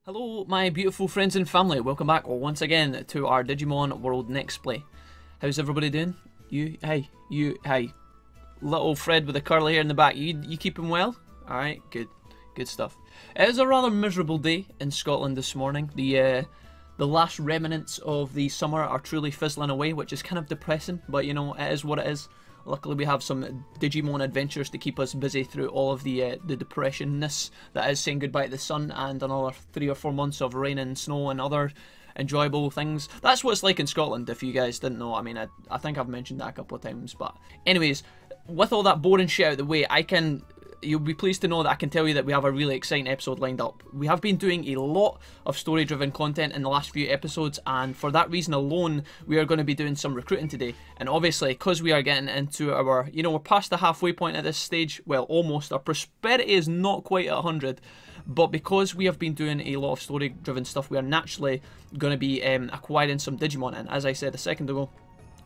Hello my beautiful friends and family, welcome back once again to our Digimon World Next Play. How's everybody doing? Hey. Little Fred with the curly hair in the back, you keeping well? Alright, good stuff. It is a rather miserable day in Scotland this morning. The last remnants of the summer are truly fizzling away, which is kind of depressing, but you know, it is what it is. Luckily we have some Digimon adventures to keep us busy through all of the depressionness that is saying goodbye to the sun and another 3 or 4 months of rain and snow and other enjoyable things. That's what it's like in Scotland, if you guys didn't know. I mean, I think I've mentioned that a couple of times, but anyways, with all that boring shit out of the way, you'll be pleased to know that I can tell you that we have a really exciting episode lined up. We have been doing a lot of story-driven content in the last few episodes, and for that reason alone, we are going to be doing some recruiting today. And obviously, because we are getting into our, we're past the halfway point at this stage, well, almost. Our prosperity is not quite at 100, but because we have been doing a lot of story-driven stuff, we are naturally going to be acquiring some Digimon. And as I said a second ago,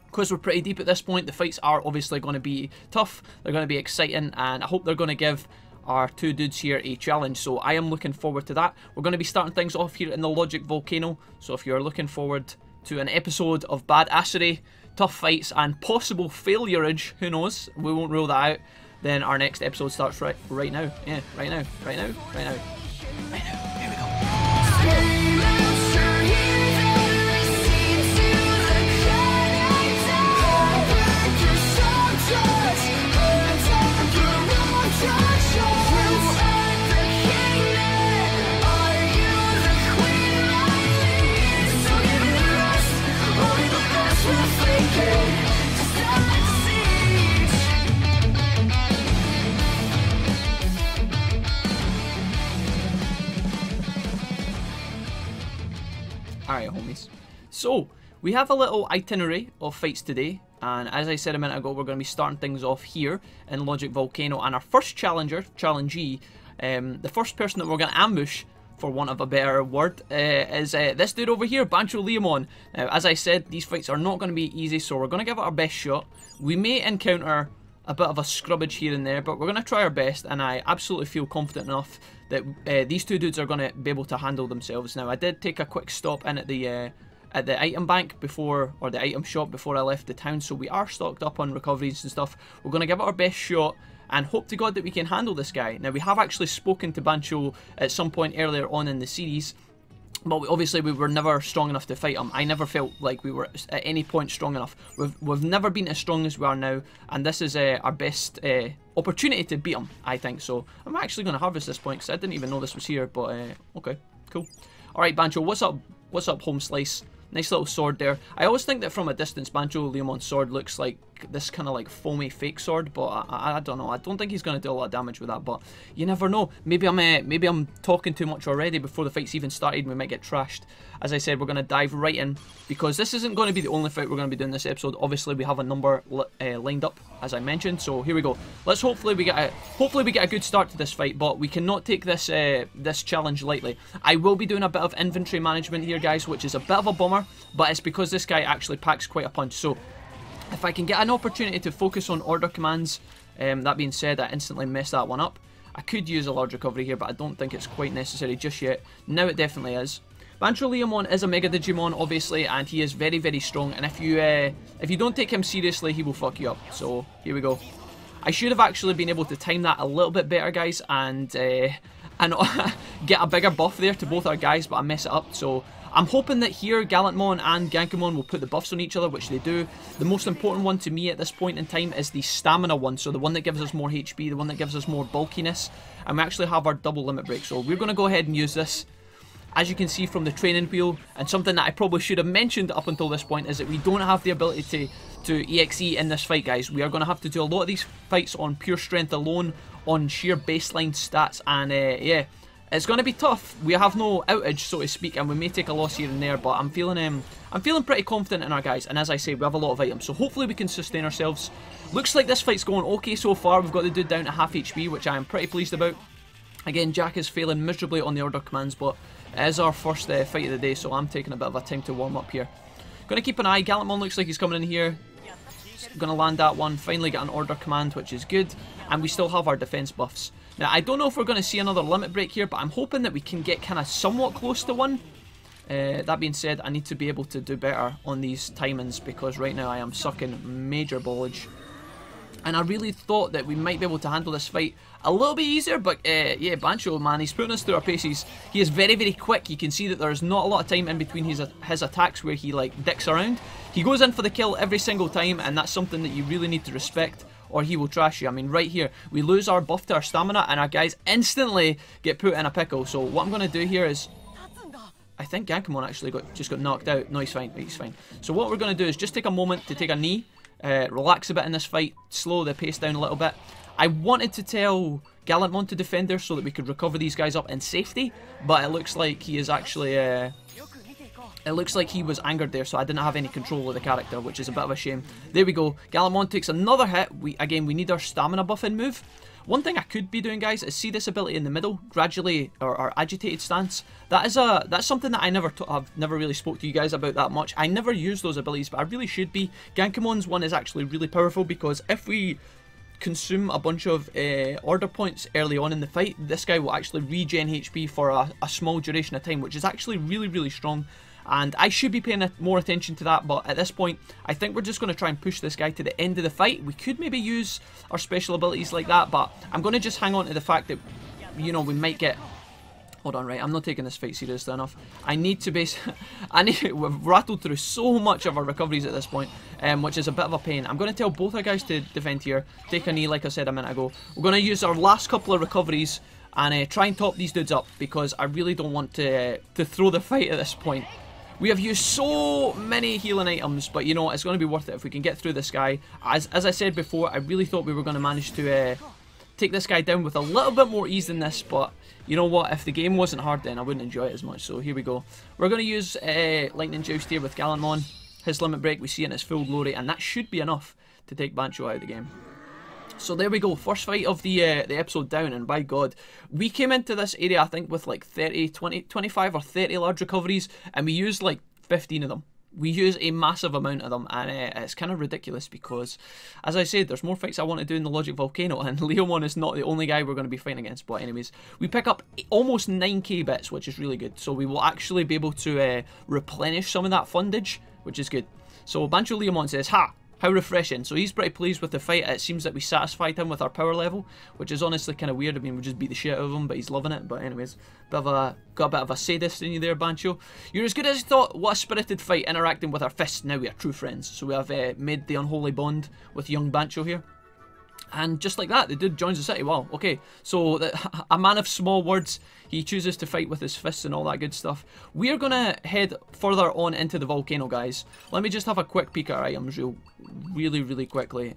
because we're pretty deep at this point, the fights are obviously going to be tough, they're going to be exciting, and I hope they're going to give our two dudes here a challenge, so I am looking forward to that. We're going to be starting things off here in the Logic Volcano, so if you're looking forward to an episode of badassery, tough fights, and possible failurage, who knows, we won't rule that out, then our next episode starts right now. Yeah, right now. Here we go. Alright homies, so we have a little itinerary of fights today, and as I said a minute ago, we're going to be starting things off here in Logic Volcano, and our first challengee, the first person that we're going to ambush, for want of a better word, is this dude over here, Bancho Leomon. Now, as I said, these fights are not going to be easy, so we're going to give it our best shot. We may encounter a bit of a scrubbage here and there, but we're going to try our best, and I absolutely feel confident enough that these two dudes are going to be able to handle themselves. Now, I did take a quick stop in at the item bank before, or the item shop before I left the town, so we are stocked up on recoveries and stuff. We're going to give it our best shot and hope to God that we can handle this guy. Now, we have actually spoken to Bancho at some point earlier on in the series, but obviously we were never strong enough to fight him. I never felt like we were at any point strong enough. We've never been as strong as we are now, and this is our best opportunity to beat him, I think. So I'm actually going to harvest this point because I didn't even know this was here, but okay, cool. Alright Bancho, what's up home slice? Nice little sword there. I always think that from a distance, Bancho Leomon's sword looks like this kind of like foamy fake sword, but I don't know. I don't think he's going to do a lot of damage with that, but you never know. Maybe I'm talking too much already before the fight's even started and we might get trashed. As I said, we're going to dive right in because this isn't going to be the only fight we're going to be doing this episode. Obviously, we have a number lined up, as I mentioned, so here we go. Let's hopefully we get a good start to this fight, but we cannot take this this challenge lightly. I will be doing a bit of inventory management here, guys, which is a bit of a bummer, but it's because this guy actually packs quite a punch. So if I can get an opportunity to focus on order commands, that being said, I instantly messed that one up. I could use a large recovery here, but I don't think it's quite necessary just yet. Now it definitely is. Bancho Leomon is a Mega Digimon, obviously, and he is very, very strong, and if you don't take him seriously, he will fuck you up. So, here we go. I should have actually been able to time that a little bit better, guys, and get a bigger buff there to both our guys, but I mess it up. So, I'm hoping that here, Gallantmon and Gankumon will put the buffs on each other, which they do. The most important one to me at this point in time is the stamina one, so the one that gives us more HP, the one that gives us more bulkiness, and we actually have our double limit break. So, we're going to go ahead and use this. As you can see from the training wheel, and something that I probably should have mentioned up until this point, is that we don't have the ability to EXE in this fight, guys. We are going to have to do a lot of these fights on pure strength alone, on sheer baseline stats, and yeah, it's going to be tough. We have no outage, so to speak, and we may take a loss here and there, but I'm feeling pretty confident in our guys, and as I say, we have a lot of items, so hopefully we can sustain ourselves. Looks like this fight's going okay so far. We've got the dude down to half HP, which I am pretty pleased about. Again, Jack is failing miserably on the order commands, but it is our first fight of the day, so I'm taking a bit of a time to warm up here. Going to keep an eye. Gallantmon looks like he's coming in here. Going to land that one. Finally get an order command, which is good. And we still have our defense buffs. Now, I don't know if we're going to see another limit break here, but I'm hoping that we can get kind of somewhat close to one. That being said, I need to be able to do better on these timings because right now I am sucking major ballage. And I really thought that we might be able to handle this fight a little bit easier, but yeah, Bancho, man, he's putting us through our paces. He is very, very quick. You can see that there's not a lot of time in between his attacks where he, like, dicks around. He goes in for the kill every single time, and that's something that you really need to respect, or he will trash you. I mean, right here, we lose our buff to our stamina, and our guys instantly get put in a pickle. So what I'm going to do here is... I think Gankamon actually just got knocked out. No, he's fine. He's fine. So what we're going to do is just take a moment to take a knee, relax a bit in this fight, slow the pace down a little bit. I wanted to tell Gallantmon to defend there so that we could recover these guys up in safety, but it looks like he is actually... it looks like he was angered there, so I didn't have any control of the character, which is a bit of a shame. There we go. Gallantmon takes another hit. Again, we need our stamina buffing move. One thing I could be doing, guys, is see this ability in the middle, gradually, or our agitated stance. That's something that I've never really spoke to you guys about that much. I never use those abilities, but I really should be. Gankamon's one is actually really powerful because if we consume a bunch of order points early on in the fight, this guy will actually regen HP for a small duration of time, which is actually really, really strong. And I should be paying more attention to that, but at this point, I think we're just going to try and push this guy to the end of the fight. We could maybe use our special abilities like that, but I'm going to just hang on to the fact that, you know, we might get... Hold on, right, I'm not taking this fight seriously enough. I need to we've rattled through so much of our recoveries at this point, which is a bit of a pain. I'm going to tell both our guys to defend here, take a knee like I said a minute ago. We're going to use our last couple of recoveries and try and top these dudes up, because I really don't want to throw the fight at this point. We have used so many healing items, but you know, it's going to be worth it if we can get through this guy. As I said before, I really thought we were going to manage to take this guy down with a little bit more ease than this, but you know what, if the game wasn't hard then I wouldn't enjoy it as much. So here we go. We're going to use Lightning Joust here with Gallantmon. His limit break, we see in its full glory, and that should be enough to take Bancho out of the game. So there we go, first fight of the episode down, and by God, we came into this area I think with like 25 or 30 large recoveries, and we used like 15 of them. We use a massive amount of them, and it's kind of ridiculous because, as I said, there's more fights I want to do in the Logic Volcano, and Leomon is not the only guy we're going to be fighting against. But anyways, we pick up almost 9k bits, which is really good, so we will actually be able to replenish some of that fundage, which is good. So Bancho Leomon says, "Ha! How refreshing." So he's pretty pleased with the fight. It seems that we satisfied him with our power level, which is honestly kind of weird. I mean, we just beat the shit out of him, but he's loving it. But anyways, got a bit of a sadist in you there, Bancho. You're as good as I thought. What a spirited fight, interacting with our fists. Now we are true friends. So we have made the unholy bond with young Bancho here. And just like that, the dude joins the city. Wow, okay. So, a man of small words, he chooses to fight with his fists and all that good stuff. We're going to head further on into the volcano, guys. Let me just have a quick peek at our items really quickly.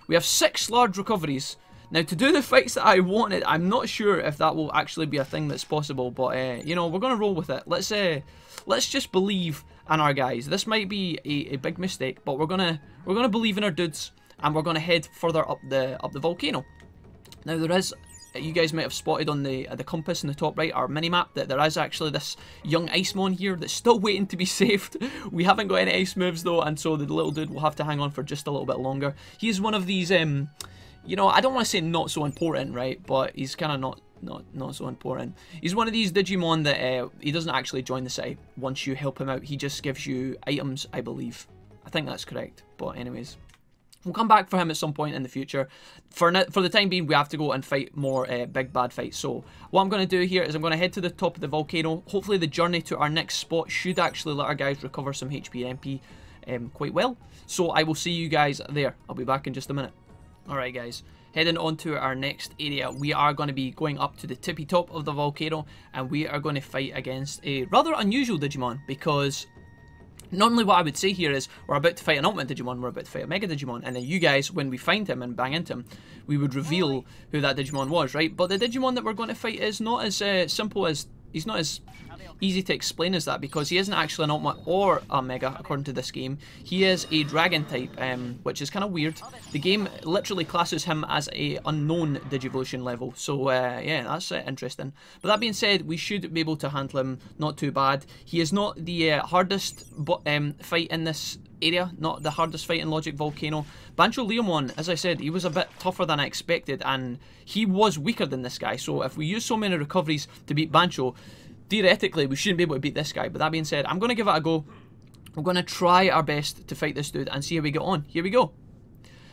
We have 6 large recoveries. Now, to do the fights that I wanted, I'm not sure if that will actually be a thing that's possible. But, you know, we're going to roll with it. Let's just believe in our guys. This might be a big mistake, but we're gonna believe in our dudes. And we're going to head further up the volcano. Now there is, you guys might have spotted on the compass in the top right, our mini-map, that there is actually this young Icemon here that's still waiting to be saved. We haven't got any ice moves though, and so the little dude will have to hang on for just a little bit longer. He is one of these, you know, I don't want to say not so important, right? But he's kind of not so important. He's one of these Digimon that he doesn't actually join the city once you help him out. He just gives you items, I believe. I think that's correct. But anyways, we'll come back for him at some point in the future. For the time being, we have to go and fight more big bad fights. So what I'm going to do here is I'm going to head to the top of the volcano. Hopefully the journey to our next spot should actually let our guys recover some HP and MP quite well. So I will see you guys there. I'll be back in just a minute. Alright guys, heading on to our next area. We are going to be going up to the tippy top of the volcano, and we are going to fight against a rather unusual Digimon, because normally what I would say here is we're about to fight an Ultimate Digimon, we're about to fight a Mega Digimon, and then you guys, when we find him and bang into him, we would reveal who that Digimon was, right? But the Digimon that we're going to fight is not as simple as, he's not as easy to explain as that, because he isn't actually an Ultimate or a Mega according to this game. He is a Dragon type, which is kind of weird. The game literally classes him as a unknown Digivolution level, so yeah, that's interesting. But that being said, we should be able to handle him not too bad. He is not the hardest fight in this area, not the hardest fight in Logic Volcano. Bancho Leomon, as I said, he was a bit tougher than I expected, and he was weaker than this guy. So if we use so many recoveries to beat Bancho, theoretically we shouldn't be able to beat this guy. But that being said, I'm going to give it a go. We're going to try our best to fight this dude and see how we get on. Here we go.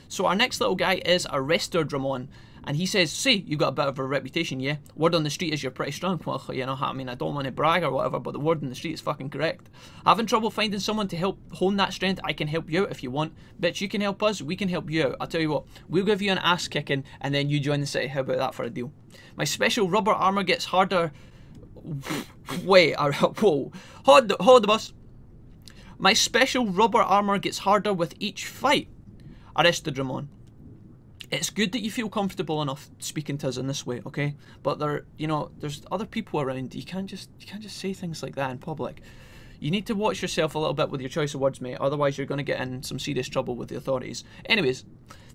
So our next little guy is Dramon. And he says, "See, you've got a bit of a reputation, yeah? Word on the street is you're pretty strong." Well, you know, I mean, I don't want to brag or whatever, but the word on the street is fucking correct. Having trouble finding someone to help hone that strength? I can help you out if you want. Bitch, you can help us, we can help you out. I'll tell you what, we'll give you an ass kicking and then you join the city. How about that for a deal? My special rubber armor gets harder. Wait, whoa. Hold the bus. My special rubber armor gets harder with each fight. Dramon. It's good that you feel comfortable enough speaking to us in this way, okay? But there's other people around. You can't just say things like that in public. You need to watch yourself a little bit with your choice of words, mate. Otherwise, you're going to get in some serious trouble with the authorities. Anyways,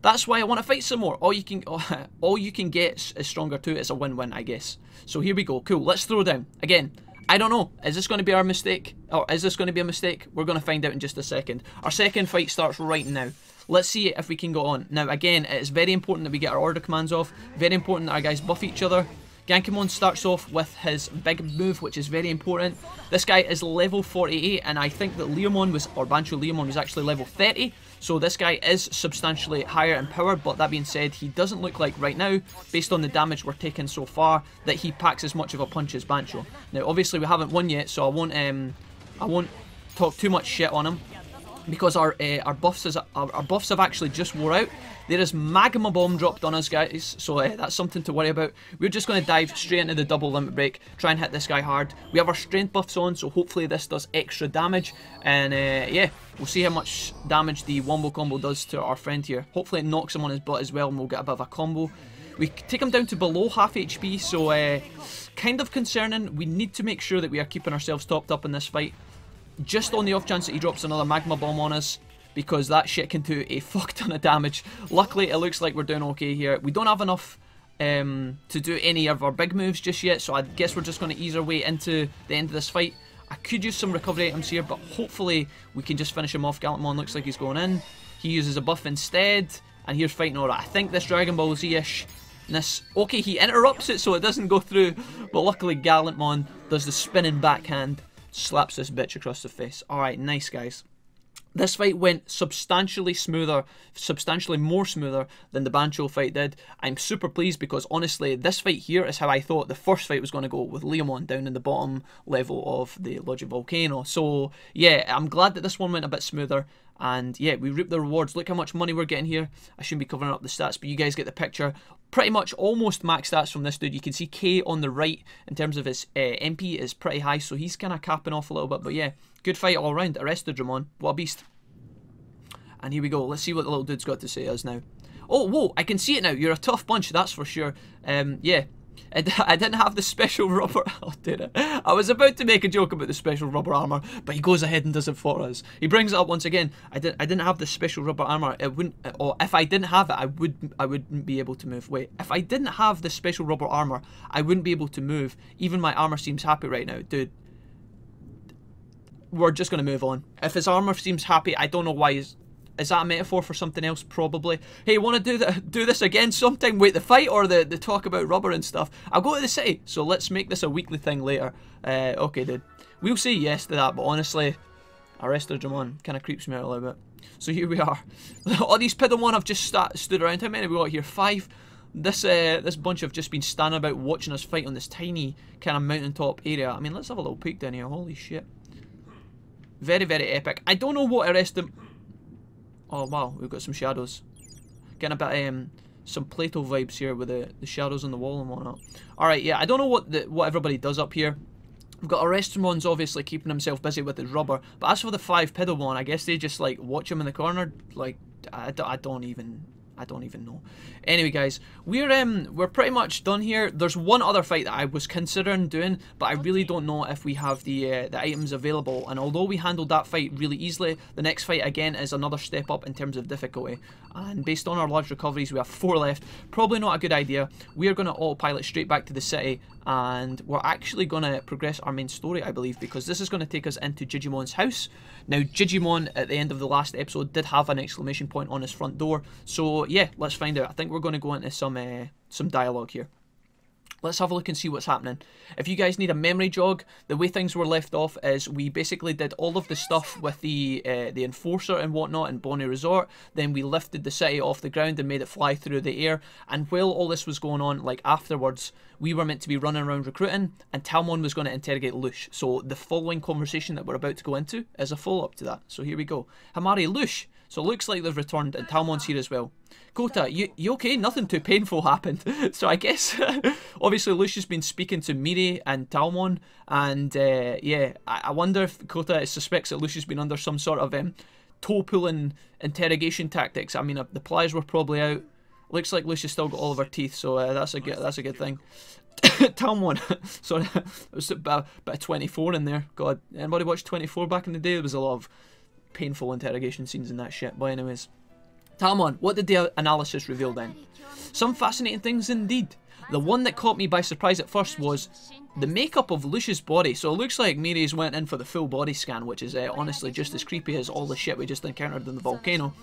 that's why I want to fight some more. All you can get is stronger too. It's a win-win, I guess. So here we go. Cool. Let's throw down again. I don't know. Is this going to be our mistake, or is this going to be a mistake? We're going to find out in just a second. Our second fight starts right now. Let's see if we can go on. Now, again, it's very important that we get our order commands off. Very important that our guys buff each other. Gankamon starts off with his big move, which is very important. This guy is level 48, and I think that Bancho Leomon was actually level 30. So this guy is substantially higher in power, but that being said, he doesn't look like right now, based on the damage we're taking so far, that he packs as much of a punch as Bancho. Now, obviously, we haven't won yet, so I won't talk too much shit on him, because our buffs have actually just wore out. There is Magma Bomb dropped on us, guys, so that's something to worry about. We're just going to dive straight into the double limit break, try and hit this guy hard. We have our strength buffs on, so hopefully this does extra damage. And yeah, we'll see how much damage the wombo combo does to our friend here. Hopefully it knocks him on his butt as well, and we'll get a bit of a combo. We take him down to below half HP, so kind of concerning. We need to make sure that we are keeping ourselves topped up in this fight, just on the off chance that he drops another Magma Bomb on us, because that shit can do a fuck ton of damage. Luckily, it looks like we're doing okay here. We don't have enough to do any of our big moves just yet, so I guess we're just going to ease our way into the end of this fight. I could use some recovery items here, but hopefully we can just finish him off. Gallantmon looks like he's going in. He uses a buff instead, and here's fighting aura. I think this Dragon Ball Z-ish. Okay, he interrupts it so it doesn't go through, but luckily Gallantmon does the spinning backhand, slaps this bitch across the face. Alright, nice, guys. This fight went substantially more smoother than the Bancho fight did. I'm super pleased because honestly, this fight here is how I thought the first fight was going to go, with Leomon down in the bottom level of the Logic Volcano. So yeah, I'm glad that this one went a bit smoother. And yeah, we reap the rewards. Look how much money we're getting here. I shouldn't be covering up the stats, but you guys get the picture. Pretty much almost max stats from this dude. You can see K on the right in terms of his MP is pretty high, so he's kind of capping off a little bit. But yeah, good fight all around. Dramon, what a beast. And here we go. Let's see what the little dude's got to say to us now. Oh, whoa, I can see it now. You're a tough bunch, that's for sure. Yeah. I didn't have the special rubber. Oh, did it? I was about to make a joke about the special rubber armor, but he goes ahead and does it for us. He brings it up once again. I didn't have the special rubber armor. It wouldn't. Or if I didn't have it, I wouldn't be able to move. Wait, if I didn't have the special rubber armor, I wouldn't be able to move. Even my armor seems happy right now, dude. We're just gonna move on. If his armor seems happy, I don't know why. Is that a metaphor for something else? Probably. Hey, want to do this again sometime? Wait, the fight or the talk about rubber and stuff? I'll go to the city, so let's make this a weekly thing later. Okay, dude. We'll say yes to that, but honestly, Dramon kind of creeps me out a little bit. So here we are. All these Pidamon have just stood around. How many have we got here? 5. This bunch have just been standing about watching us fight on this tiny kind of mountaintop area. I mean, let's have a little peek down here. Holy shit. Very, very epic. I don't know what Oh wow, we've got some shadows. Getting a bit some Plato vibes here with the shadows on the wall and whatnot. Alright, yeah, I don't know what everybody does up here. We've got Arrestramon's obviously keeping himself busy with his rubber, but as for the 5 Pidamon, I guess they just like watch him in the corner. Like I don't I don't even know. Anyway, guys, we're pretty much done here. There's one other fight that I was considering doing, but I really don't know if we have the items available. And although we handled that fight really easily, the next fight again is another step up in terms of difficulty. And based on our large recoveries, we have 4 left. Probably not a good idea. We are going to autopilot straight back to the city, and we're actually going to progress our main story, I believe, because this is going to take us into Jijimon's house. Now, Jijimon at the end of the last episode did have an exclamation point on his front door, so yeah, let's find out. I think we're going to go into some dialogue here. Let's have a look and see what's happening. If you guys need a memory jog, the way things were left off is we basically did all of the stuff with the enforcer and whatnot in Bony Resort. Then we lifted the city off the ground and made it fly through the air. And while all this was going on, like afterwards, we were meant to be running around recruiting, and Taomon was going to interrogate Lush. So the following conversation that we're about to go into is a follow-up to that. So here we go. Hamari, Lush. So it looks like they've returned, and Taomon's here as well. Kota, you okay? Nothing too painful happened. So I guess, obviously, Lush has been speaking to Miri and Taomon, and yeah, I wonder if Kota suspects that Lush has been under some sort of toe-pulling interrogation tactics. I mean, the pliers were probably out. Looks like Lush has still got all of her teeth, so that's a good thing. Taomon, sorry, it was a bit of 24 in there. God, anybody watch 24 back in the day? There was a lot of painful interrogation scenes and that shit. But anyways, Taomon, what did the analysis reveal then? Some fascinating things indeed. The one that caught me by surprise at first was the makeup of Lush's body. So it looks like Miri's went in for the full body scan, which is honestly just as creepy as all the shit we just encountered in the volcano.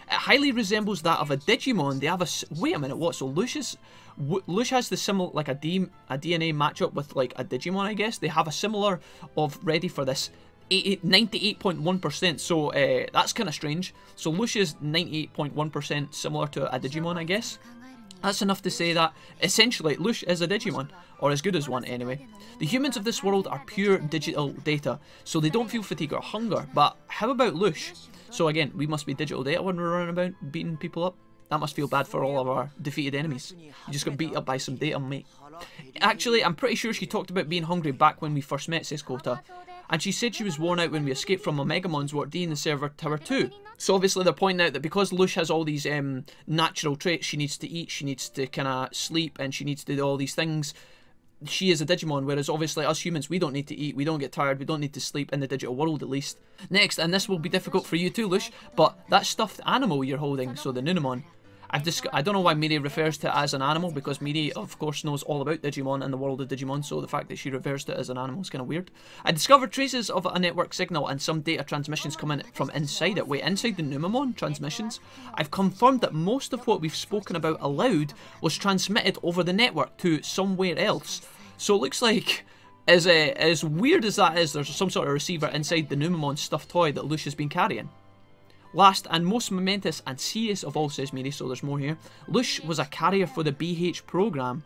It highly resembles that of a Digimon. They have a... Wait a minute, what? So Lush has the similar, like a DNA matchup with like a Digimon, I guess. They have a similar of, ready for this, 98.1%, so that's kind of strange. So Lush is 98.1% similar to a Digimon, I guess. That's enough to say that, essentially, Lush is a Digimon, or as good as one anyway. The humans of this world are pure digital data, so they don't feel fatigue or hunger, but how about Lush? So again, we must be digital data when we're running about beating people up. That must feel bad for all of our defeated enemies. You just got beat up by some data, mate. Actually, I'm pretty sure she talked about being hungry back when we first met, says Kota. And she said she was worn out when we escaped from Omegamon's Ward D in the server tower 2. So obviously they're pointing out that because Lush has all these natural traits, she needs to eat, she needs to kind of sleep, and she needs to do all these things. She is a Digimon, whereas obviously us humans, we don't need to eat, we don't get tired, we don't need to sleep, in the digital world at least. Next, and this will be difficult for you too, Lush, but that stuffed animal you're holding, so the Nunamon. I don't know why Miri refers to it as an animal, because Miri, of course, knows all about Digimon and the world of Digimon, so the fact that she refers to it as an animal is kind of weird. I discovered traces of a network signal and some data transmissions coming from inside it. Wait, inside the Numamon transmissions? I've confirmed that most of what we've spoken about aloud was transmitted over the network to somewhere else. So it looks like, as weird as that is, there's some sort of receiver inside the Numamon stuffed toy that Lush has been carrying. Last and most momentous and serious of all, says Miri, so there's more here. Lush was a carrier for the BH program.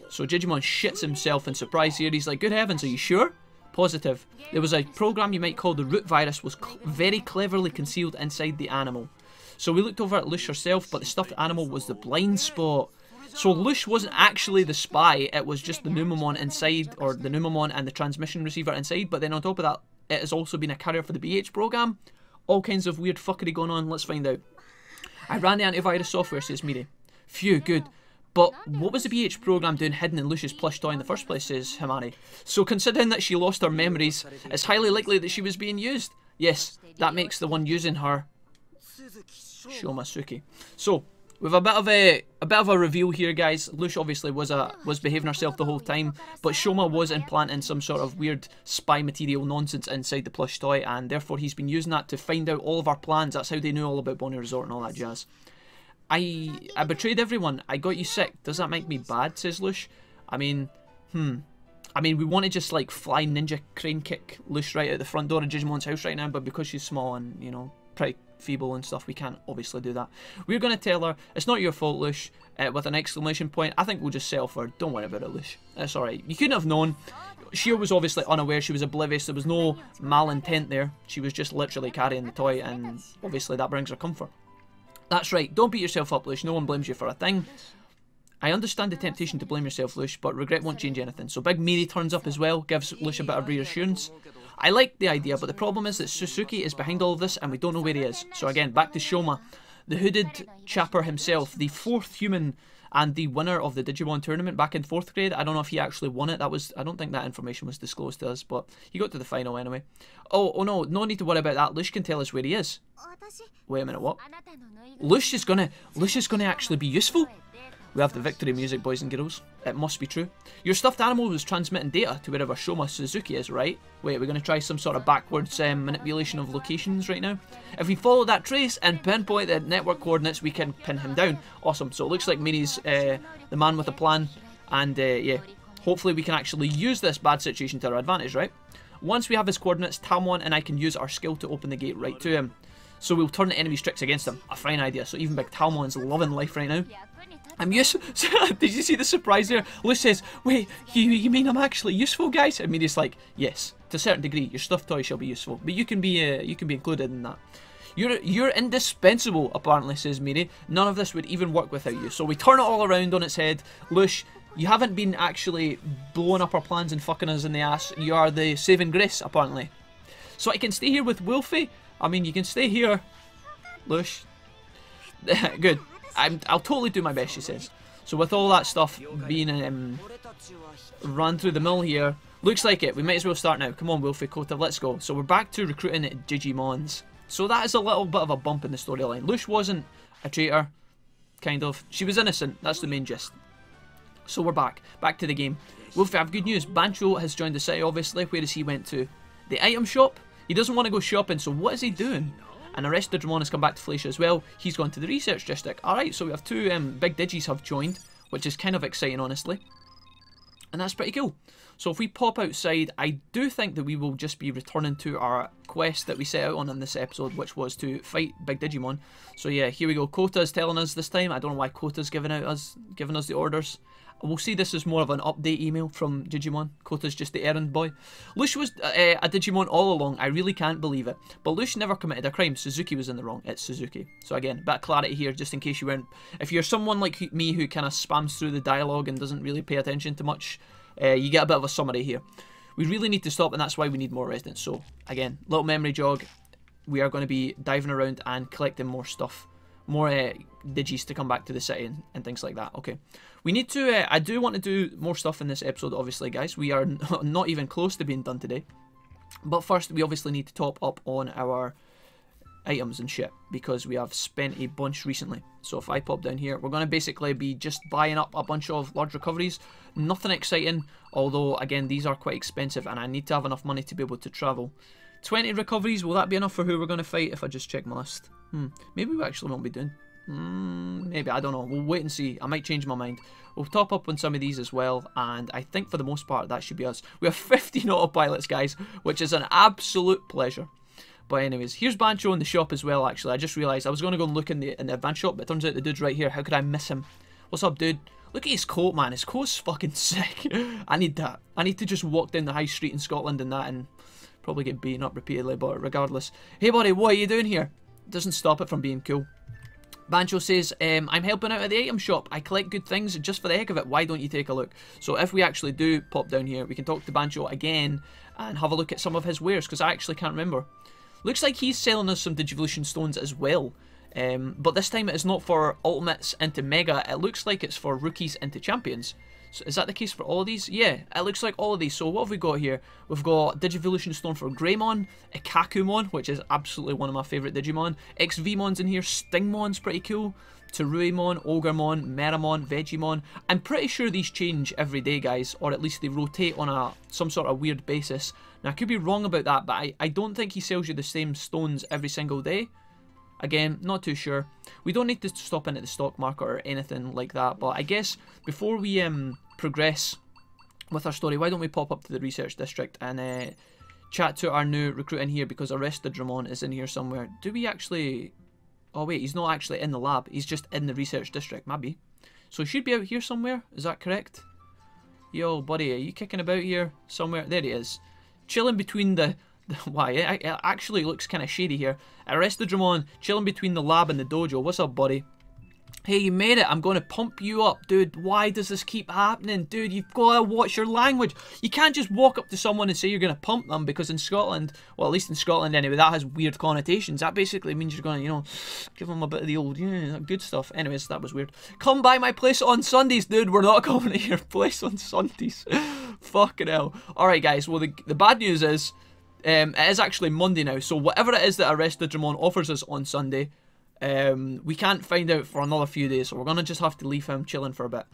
So Jijimon shits himself in surprise here. He's like, good heavens, are you sure? Positive. There was a program you might call the root virus, was very cleverly concealed inside the animal. So we looked over at Lush herself, but the stuffed animal was the blind spot. So Lush wasn't actually the spy, it was just the Numamon inside, or the Numamon and the transmission receiver inside, but then on top of that, it has also been a carrier for the BH program. All kinds of weird fuckery going on, let's find out. I ran the antivirus software, says Miri. Phew, good. But what was the BH program doing hidden in Lush's plush toy in the first place, says Himari. So considering that she lost her memories, it's highly likely that she was being used. Yes, that makes the one using her Shomasuke. So, with a bit of a reveal here, guys. Lush obviously was behaving herself the whole time, but Shoma was implanting some sort of weird spy material nonsense inside the plush toy, and therefore he's been using that to find out all of our plans. That's how they knew all about Bony Resort and all that jazz. I betrayed everyone. I got you sick. Does that make me bad? Says Lush. I mean, we want to just like fly ninja crane kick Lush right out the front door of Jijimon's house right now, but because she's small and, you know, pretty feeble and stuff, we can't obviously do that. We're going to tell her, it's not your fault, Lush, with an exclamation point. I think we'll just settle for her. Don't worry about it, Lush. It's alright. You couldn't have known. She was obviously unaware, she was oblivious, there was no malintent there. She was just literally carrying the toy, and obviously that brings her comfort. That's right, don't beat yourself up, Lush, no one blames you for a thing. I understand the temptation to blame yourself, Lush, but regret won't change anything. So Big Miri turns up as well, gives Lush a bit of reassurance. I like the idea, but the problem is that Suzuki is behind all of this and we don't know where he is. So again, back to Shoma. the hooded chapper himself, the 4th human and the winner of the Digimon tournament back in 4th grade. I don't know if he actually won it. I don't think that information was disclosed to us, but he got to the final anyway. Oh no, no need to worry about that. Lush can tell us where he is. Wait a minute, what? Lush is gonna actually be useful. We have the victory music, boys and girls. It must be true. Your stuffed animal was transmitting data to wherever Shoma Suzuki is, right? Wait, we're going to try some sort of backwards manipulation of locations right now. If we follow that trace and pinpoint the network coordinates, we can pin him down. Awesome. So it looks like Mini's the man with a plan. And yeah, hopefully we can actually use this bad situation to our advantage, right? Once we have his coordinates, Taomon and I can use our skill to open the gate right to him. So we'll turn the enemy's tricks against him. A fine idea. So even big Taomon's loving life right now. I'm useful. Did you see the surprise there? Lush says, wait, you mean I'm actually useful, guys? And Miri's like, yes, to a certain degree, your stuffed toy shall be useful, but you can be included in that. You're indispensable, apparently, says Miri. None of this would even work without you. So we turn it all around on its head. Lush, you haven't been actually blowing up our plans and fucking us in the ass. You are the saving grace, apparently. So I can stay here with Wolfie. I mean, you can stay here, Lush. Good. I'll totally do my best, she says. So with all that stuff being run through the mill here, looks like it. We might as well start now. Come on, Wolfie, Kota, let's go. So we're back to recruiting Jijimons. So that is a little bit of a bump in the storyline. Lush wasn't a traitor, kind of. She was innocent. That's the main gist. So we're back. Back to the game. Wolfie, I have good news. Bancho has joined the city, obviously. Where has he went to? The item shop? He doesn't want to go shopping, so what is he doing? And the rest of Digimon has come back to Floatia as well. He's gone to the research district. Alright, so we have two big Digis have joined, which is kind of exciting, honestly. And that's pretty cool. So if we pop outside, I do think that we will just be returning to our quest that we set out on in this episode, which was to fight big Digimon. So yeah, here we go. Kota's telling us this time. I don't know why Kota's giving us the orders. We'll see this as more of an update email from Jijimon. Kota's just the errand boy. Lush was a Digimon all along. I really can't believe it. But Lush never committed a crime. Suzuki was in the wrong. It's Suzuki. So again, a bit of clarity here, just in case you weren't... If you're someone like me who kind of spams through the dialogue and doesn't really pay attention to much, you get a bit of a summary here. We really need to stop, and that's why we need more residents. So again, little memory jog. We are going to be diving around and collecting more stuff. More Digis to come back to the city and things like that. Okay. We need to... I do want to do more stuff in this episode, obviously, guys. We are not even close to being done today. But first, we obviously need to top up on our items and shit, because we have spent a bunch recently. So if I pop down here, we're going to basically be just buying up a bunch of large recoveries. Nothing exciting, although, again, these are quite expensive, and I need to have enough money to be able to travel. 20 recoveries, will that be enough for who we're going to fight if I just check my list? Maybe we actually won't be doing. Maybe, I don't know. We'll wait and see. I might change my mind. We'll top up on some of these as well, and I think for the most part that should be us. We have 15 autopilots, guys, which is an absolute pleasure. But anyways, here's Bancho in the shop as well, actually. I just realised I was going to go and look in the advance shop, but it turns out the dude's right here. How could I miss him? What's up, dude? Look at his coat, man. His coat's fucking sick. I need that. I need to just walk down the high street in Scotland and that, and probably get beaten up repeatedly, but regardless. Hey, buddy, what are you doing here? Doesn't stop it from being cool. Bancho says, I'm helping out at the item shop. I collect good things just for the heck of it. Why don't you take a look? So if we actually do pop down here, we can talk to Bancho again and have a look at some of his wares, because I actually can't remember. Looks like he's selling us some Digivolution stones as well. But this time it is not for ultimates into Mega. It looks like it's for rookies into champions. So is that the case for all of these? Yeah, it looks like all of these. So what have we got here? We've got Digivolution Stone for Greymon, Ikakumon, which is absolutely one of my favourite Digimon. XVmon's in here, Stingmon's pretty cool. Teruimon, Ogremon, Meramon, Vegemon. I'm pretty sure these change every day, guys, or at least they rotate on some sort of weird basis. Now, I could be wrong about that, but I don't think he sells you the same stones every single day. Again, not too sure. We don't need to stop into the stock market or anything like that, but I guess before we progress with our story, why don't we pop up to the research district and chat to our new recruit in here, because Arrestadramon is in here somewhere. Do we actually... Oh wait, he's not actually in the lab, he's just in the research district, maybe. So he should be out here somewhere, is that correct? Yo, buddy, are you kicking about here somewhere? There he is. Chilling between the why, it actually looks kind of shady here. Arrestadramon chilling between the lab and the dojo. What's up, buddy? Hey, you made it. I'm going to pump you up. Dude, why does this keep happening? Dude, you've got to watch your language. You can't just walk up to someone and say you're going to pump them, because in Scotland, well, at least in Scotland anyway, that has weird connotations. That basically means you're going to, you know, give them a bit of the old, yeah, good stuff. Anyways, that was weird. Come by my place on Sundays, dude. We're not coming to your place on Sundays. Fucking hell. Alright, guys. Well, the bad news is, it is actually Monday now. So whatever it is that Arrest Digimon offers us on Sunday, we can't find out for another few days, so we're gonna just have to leave him chilling for a bit.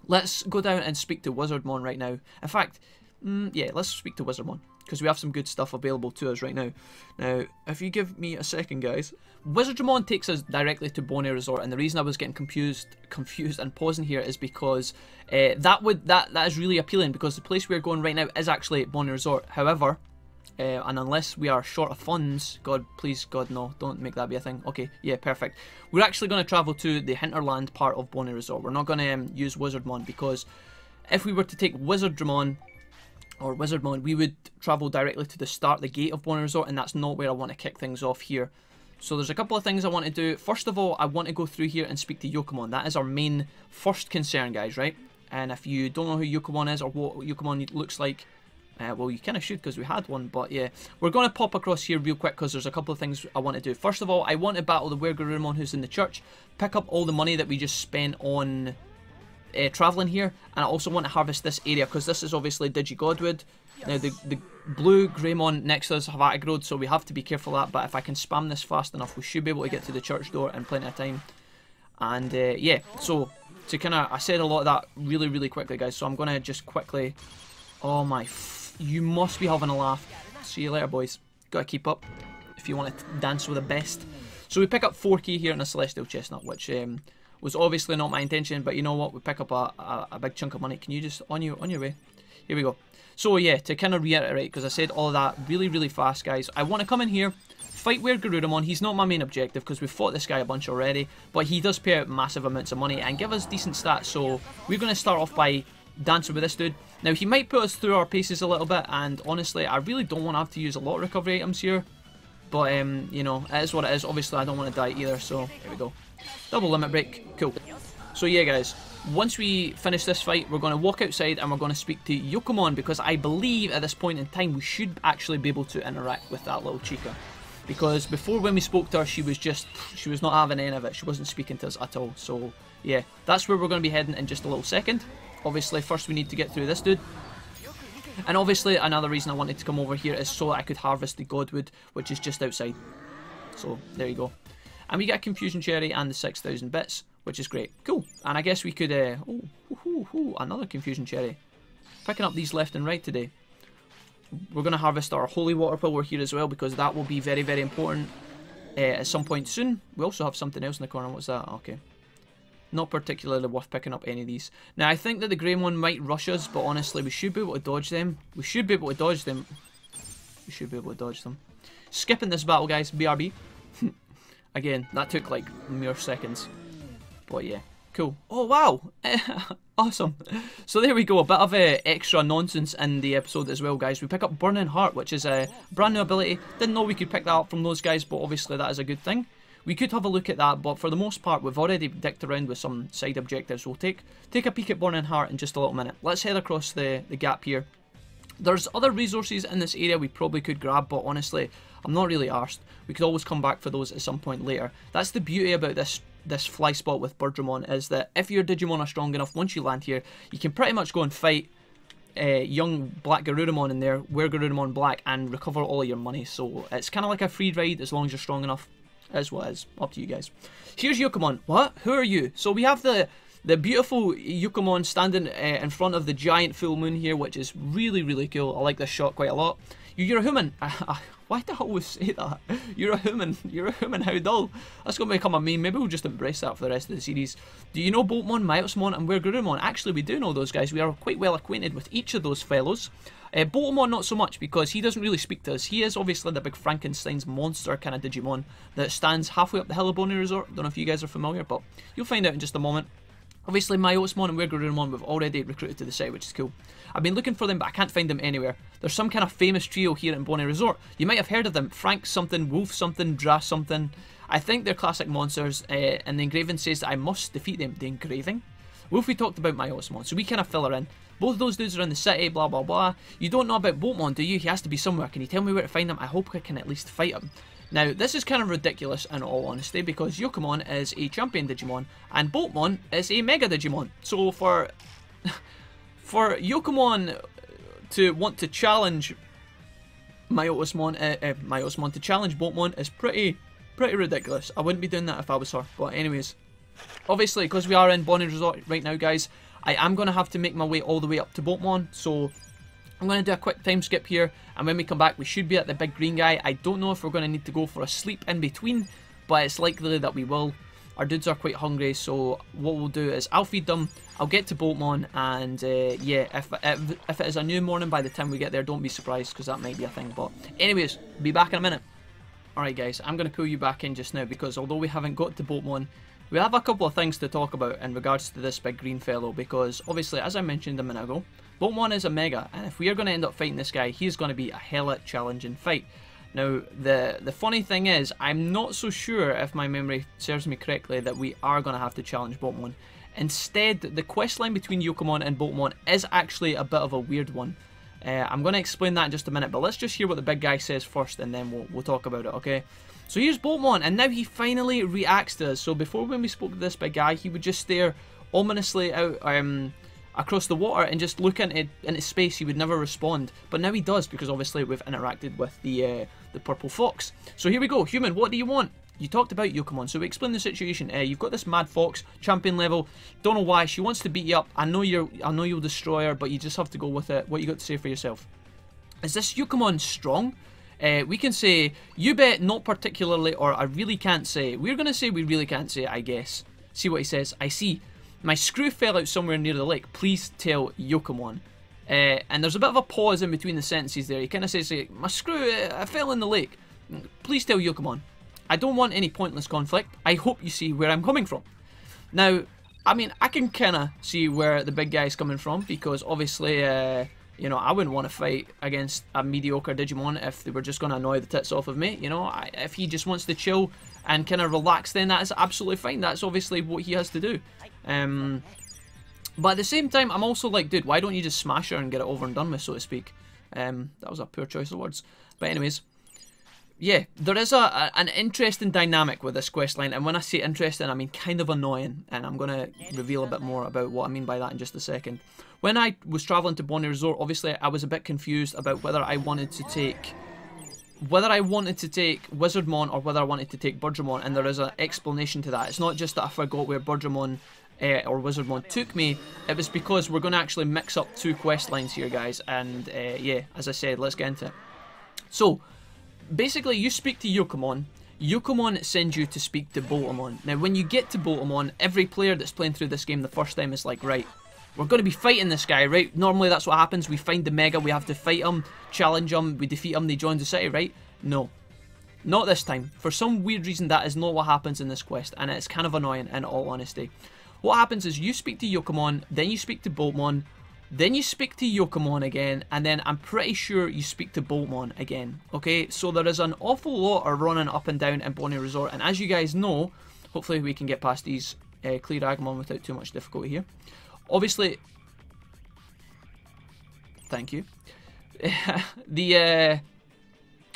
Let's go down and speak to Wizardmon right now. In fact, yeah, let's speak to Wizardmon, because we have some good stuff available to us right now. Now, if you give me a second, guys. Wizardmon takes us directly to Bony Resort, and the reason I was getting confused and pausing here is because that is really appealing, because the place we're going right now is actually Bony Resort. However, and unless we are short of funds, God, please, God, no, don't make that be a thing. Okay, yeah, perfect. We're actually going to travel to the hinterland part of Bony Resort. We're not going to use Wizardmon, because if we were to take Wizardmon, we would travel directly to the start, the gate of Bony Resort, and that's not where I want to kick things off here. So there's a couple of things I want to do. First of all, I want to go through here and speak to Yokomon. That is our main first concern, guys, right? And if you don't know who Yokomon is or what Yokomon looks like, well, you kind of should, because we had one, but yeah. We're going to pop across here real quick, because there's a couple of things I want to do. First of all, I want to battle the Wergurumon who's in the church, pick up all the money that we just spent on travelling here, and I also want to harvest this area, because this is obviously Digigodwood. Now, the blue Greymon next to us have aggroed, so we have to be careful of that, but if I can spam this fast enough, we should be able to get to the church door in plenty of time. And yeah, so to kind of, I said a lot of that really, really quickly, guys, so I'm going to just quickly, oh my, you must be having a laugh. See you later, boys. Gotta keep up if you want to dance with the best. So we pick up 4 key here in a Celestial Chestnut, which was obviously not my intention, but you know what? We pick up a big chunk of money. Can you just, on your way? Here we go. So yeah, to kind of reiterate, because I said all of that really, really fast, guys. I want to come in here, fight Wergurumon. He's not my main objective, because we've fought this guy a bunch already, but he does pay out massive amounts of money and give us decent stats, so we're going to start off by dancing with this dude. Now, he might put us through our paces a little bit, and honestly, I really don't want to have to use a lot of recovery items here. But, you know, it is what it is. Obviously, I don't want to die either, so here we go. Double limit break. Cool. So, yeah, guys, once we finish this fight, we're going to walk outside and we're going to speak to Yokomon, because I believe at this point in time, we should actually be able to interact with that little chica. Because before, when we spoke to her, she was not having any of it. She wasn't speaking to us at all. So, yeah, that's where we're going to be heading in just a little second. Obviously, first we need to get through this dude. And obviously, another reason I wanted to come over here is so I could harvest the Godwood, which is just outside. So, there you go. And we get a Confusion Cherry and the 6,000 bits, which is great. Cool. And I guess we could, another Confusion Cherry. Picking up these left and right today. We're going to harvest our Holy Water Power here as well, because that will be very, very important at some point soon. We also have something else in the corner. What's that? Okay. Not particularly worth picking up any of these. Now, I think that the grey one might rush us, but honestly, we should be able to dodge them. We should be able to dodge them. Skipping this battle, guys. BRB. Again, that took like mere seconds. But yeah, cool. Oh, wow. Awesome. So there we go. A bit of extra nonsense in the episode as well, guys. We pick up Burning Heart, which is a brand new ability. Didn't know we could pick that up from those guys, but obviously that is a good thing. We could have a look at that, but for the most part, we've already dicked around with some side objectives. We'll take a peek at Burning Heart in just a little minute. Let's head across the gap here. There's other resources in this area we probably could grab, but honestly, I'm not really arsed. We could always come back for those at some point later. That's the beauty about this fly spot with Birdramon, is that if your Digimon are strong enough, once you land here, you can pretty much go and fight young Black Garurumon in there, Wergurumon Black, and recover all of your money. So it's kind of like a free ride as long as you're strong enough. As what is. Up to you guys. Here's Yokomon. What? Who are you? So we have the beautiful Yokomon standing in front of the giant full moon here, which is really, really cool. I like this shot quite a lot. You're a human. Why do I always say that? You're a human. You're a human. How dull. That's going to become a meme. Maybe we'll just embrace that for the rest of the series. Do you know Boltmon, Myosmon, and Wergurumon? Actually, we do know those guys. We are quite well acquainted with each of those fellows. Boltmon not so much, because he doesn't really speak to us. He is obviously the big Frankenstein's monster kind of Digimon that stands halfway up the hill of Bony Resort. Don't know if you guys are familiar, but you'll find out in just a moment. Obviously, Myosmon and Wigglorumon we've already recruited to the site, which is cool. I've been looking for them, but I can't find them anywhere. There's some kind of famous trio here in Bony Resort. You might have heard of them. Frank something, Wolf something, Dra something. I think they're classic monsters, and the engraving says that I must defeat them. The engraving? Wolf, we talked about Myosmon, so we kind of fill her in. Both of those dudes are in the city, blah blah blah. You don't know about Boltmon, do you? He has to be somewhere. Can you tell me where to find him? I hope I can at least fight him. Now, this is kind of ridiculous in all honesty, because Yokomon is a champion Digimon, and Boltmon is a Mega Digimon. So for Yokomon to want to challenge Myosmon to challenge Boltmon is pretty ridiculous. I wouldn't be doing that if I was her. But anyways, obviously, because we are in Bony Resort right now, guys, I am going to have to make my way all the way up to Boltmon, so I'm going to do a quick time skip here, and when we come back we should be at the big green guy. I don't know if we're going to need to go for a sleep in between, but it's likely that we will. Our dudes are quite hungry, so what we'll do is I'll feed them, I'll get to Boltmon, and yeah, if it is a new morning by the time we get there, don't be surprised, because that might be a thing. But anyways, be back in a minute. Alright guys, I'm going to pull you back in just now, because although we haven't got to Boltmon, we have a couple of things to talk about in regards to this big green fellow, because obviously, as I mentioned a minute ago, Boltmon is a Mega, and if we are going to end up fighting this guy, he's going to be a hella challenging fight. Now, the funny thing is, I'm not so sure, if my memory serves me correctly, that we are going to have to challenge Boltmon. Instead, the questline between Yokomon and Boltmon is actually a bit of a weird one. I'm going to explain that in just a minute, but let's just hear what the big guy says first, and then we'll talk about it, okay? So here's Boltmon, and now he finally reacts to us. So before, when we spoke to this big guy, he would just stare ominously out across the water and just look into space. He would never respond, but now he does, because obviously we've interacted with the purple fox. So here we go. Human, what do you want? You talked about Yokomon, so we explain the situation. You've got this mad fox, champion level. Don't know why she wants to beat you up. I know you'll destroy her, but you just have to go with it. What you got to say for yourself? Is this Yokomon strong? We can say, you bet not particularly, or I really can't say. We're going to say we really can't say, I guess. See what he says. I see. My screw fell out somewhere near the lake. Please tell Yokomon. And there's a bit of a pause in between the sentences there. He kind of says, my screw fell in the lake. Please tell Yokomon. I don't want any pointless conflict. I hope you see where I'm coming from. Now, I mean, I can kind of see where the big guy's coming from, because obviously, you know, I wouldn't want to fight against a mediocre Digimon if they were just going to annoy the tits off of me. You know, if he just wants to chill and kind of relax, then that is absolutely fine. That's obviously what he has to do. But at the same time, I'm also like, dude, why don't you just smash her and get it over and done with, so to speak? That was a poor choice of words. But anyways, yeah, there is an interesting dynamic with this questline, and when I say interesting, I mean kind of annoying, and I'm going to reveal a bit more about what I mean by that in just a second. When I was travelling to Bony Resort, obviously I was a bit confused about whether I wanted to take Wizardmon or whether I wanted to take Birdramon, and there is an explanation to that. It's not just that I forgot where Birdramon or Wizardmon took me. It was because we're going to actually mix up two quest lines here, guys, and yeah, as I said, let's get into it. So basically, you speak to Yokomon. Yokomon sends you to speak to Boltmon. Now, when you get to Boltmon, every player that's playing through this game the first time is like, right, we're going to be fighting this guy, right? Normally, that's what happens. We find the Mega, we have to fight him, challenge him, we defeat him, they join the city, right? No. Not this time. For some weird reason, that is not what happens in this quest, and it's kind of annoying, in all honesty. What happens is you speak to Yokomon, then you speak to Boltmon, then you speak to Yokomon again, and then I'm pretty sure you speak to Boltmon again, okay? So there is an awful lot of running up and down in Bony Resort, and as you guys know, hopefully we can get past these clear Agumon without too much difficulty here. Obviously, thank you.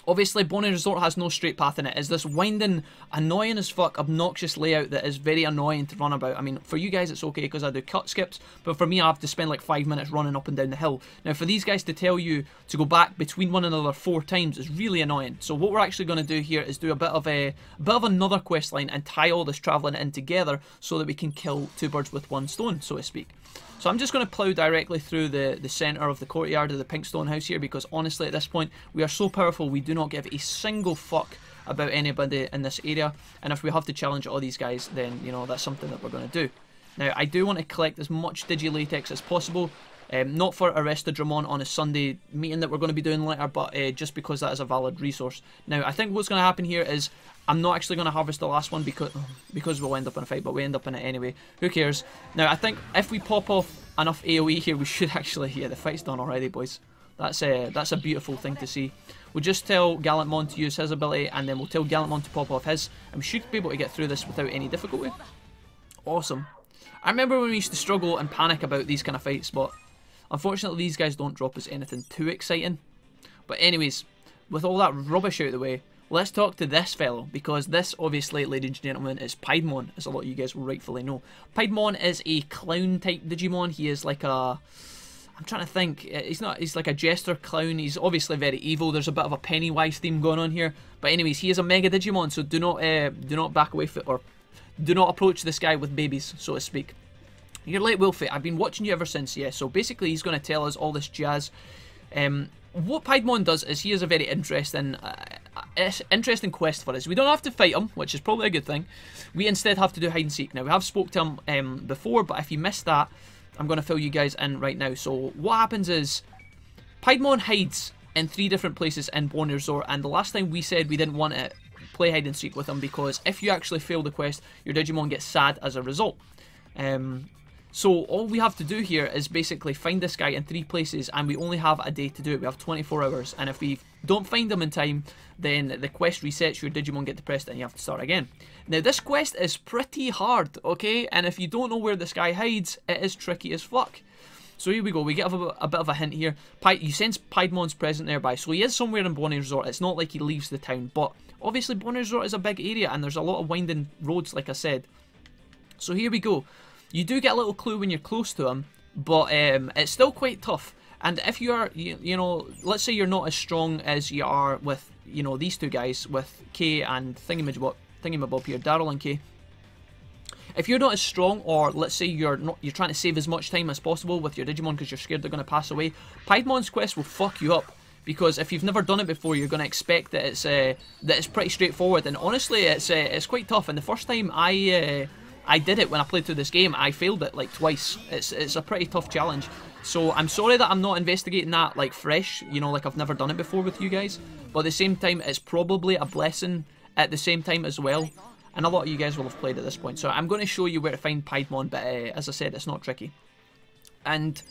Obviously, Bony Resort has no straight path in it. It's this winding, annoying as fuck, obnoxious layout that is very annoying to run about. I mean, for you guys it's okay because I do cut skips, but for me I have to spend like 5 minutes running up and down the hill. Now, for these guys to tell you to go back between one another 4 times is really annoying. So what we're actually going to do here is do a bit of another quest line and tie all this travelling in together so that we can kill 2 birds with 1 stone, so to speak. So I'm just going to plough directly through the centre of the courtyard of the pink stone house here, because honestly at this point we are so powerful we do not give a single fuck about anybody in this area, and if we have to challenge all these guys, then you know that's something that we're going to do. Now I do want to collect as much Digilatex as possible. Not for Arrestadramon on a Sunday meeting that we're going to be doing later, but just because that is a valid resource. Now, I think what's going to happen here is I'm not actually going to harvest the last one because we'll end up in a fight, but we end up in it anyway. Who cares? Now, I think if we pop off enough AoE here, we should actually... Yeah, the fight's done already, boys. That's a beautiful thing to see. We'll just tell Gallantmon to use his ability, and then we'll tell Gallantmon to pop off his, and we should be able to get through this without any difficulty. Awesome. I remember when we used to struggle and panic about these kind of fights, but unfortunately these guys don't drop us anything too exciting. But anyways, with all that rubbish out of the way, let's talk to this fellow, because this, obviously, ladies and gentlemen, is Piedmon, as a lot of you guys will rightfully know. Piedmon is a clown-type Digimon. He is like a... I'm trying to think. He's like a jester clown. He's obviously very evil. There's a bit of a Pennywise theme going on here. But anyways, he is a Mega Digimon, so do not back away or do not approach this guy with babies, so to speak. You're late, Wolfie. I've been watching you ever since, yeah. So basically, he's going to tell us all this jazz. What Piedmon does is he has a very interesting quest for us. We don't have to fight him, which is probably a good thing. We instead have to do hide and seek. Now, we have spoke to him before, but if you missed that, I'm going to fill you guys in right now. So what happens is Piedmon hides in 3 different places in Bony Resort, and the last time we said we didn't want to play hide and seek with him because if you actually fail the quest, your Digimon gets sad as a result. So all we have to do here is basically find this guy in 3 places, and we only have a day to do it. We have 24 hours, and if we don't find him in time, then the quest resets, your Digimon get depressed, and you have to start again. Now, this quest is pretty hard, okay? And if you don't know where this guy hides, it is tricky as fuck. So here we go. We get a bit of a hint here. You sense Piedmon's present nearby, so he is somewhere in Bony Resort. It's not like he leaves the town, but obviously Bony Resort is a big area, and there's a lot of winding roads, like I said. So here we go. You do get a little clue when you're close to him, but it's still quite tough. And if you are, you know, let's say you're not as strong as you are with, you know, these 2 guys, with K and Thingamabob here, Daryl and K. If you're not as strong, or let's say you're trying to save as much time as possible with your Digimon because you're scared they're going to pass away, Piedmon's quest will fuck you up. Because if you've never done it before, you're going to expect that it's pretty straightforward. And honestly, it's quite tough. And the first time I did it when I played through this game, I failed it like twice. It's a pretty tough challenge. So I'm sorry that I'm not investigating that like fresh, you know, like I've never done it before with you guys. But at the same time, it's probably a blessing at the same time as well. And a lot of you guys will have played at this point. So I'm going to show you where to find Piedmon, but as I said, it's not tricky. And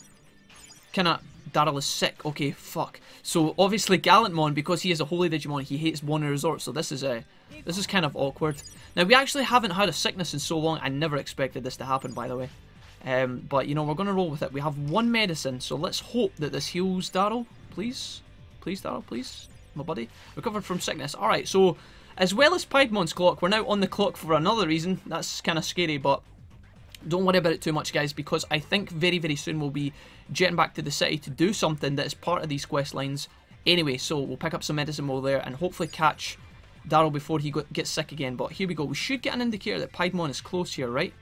Daryl is sick. Okay, fuck. So obviously Gallantmon, because he is a holy Digimon, he hates Bony Resort. So this is kind of awkward. Now, we actually haven't had a sickness in so long. I never expected this to happen, by the way. But, you know, we're going to roll with it. We have 1 medicine, so let's hope that this heals Daryl. Please? Please, Daryl, please? My buddy? Recovered from sickness. Alright, so as well as Piedmon's clock, we're now on the clock for another reason. That's kind of scary, but don't worry about it too much, guys, because I think very, very soon we'll be jetting back to the city to do something that is part of these quest lines. Anyway, so we'll pick up some medicine while there and hopefully catch Daryl before he gets sick again. But here we go. We should get an indicator that Piedmon is close here, right?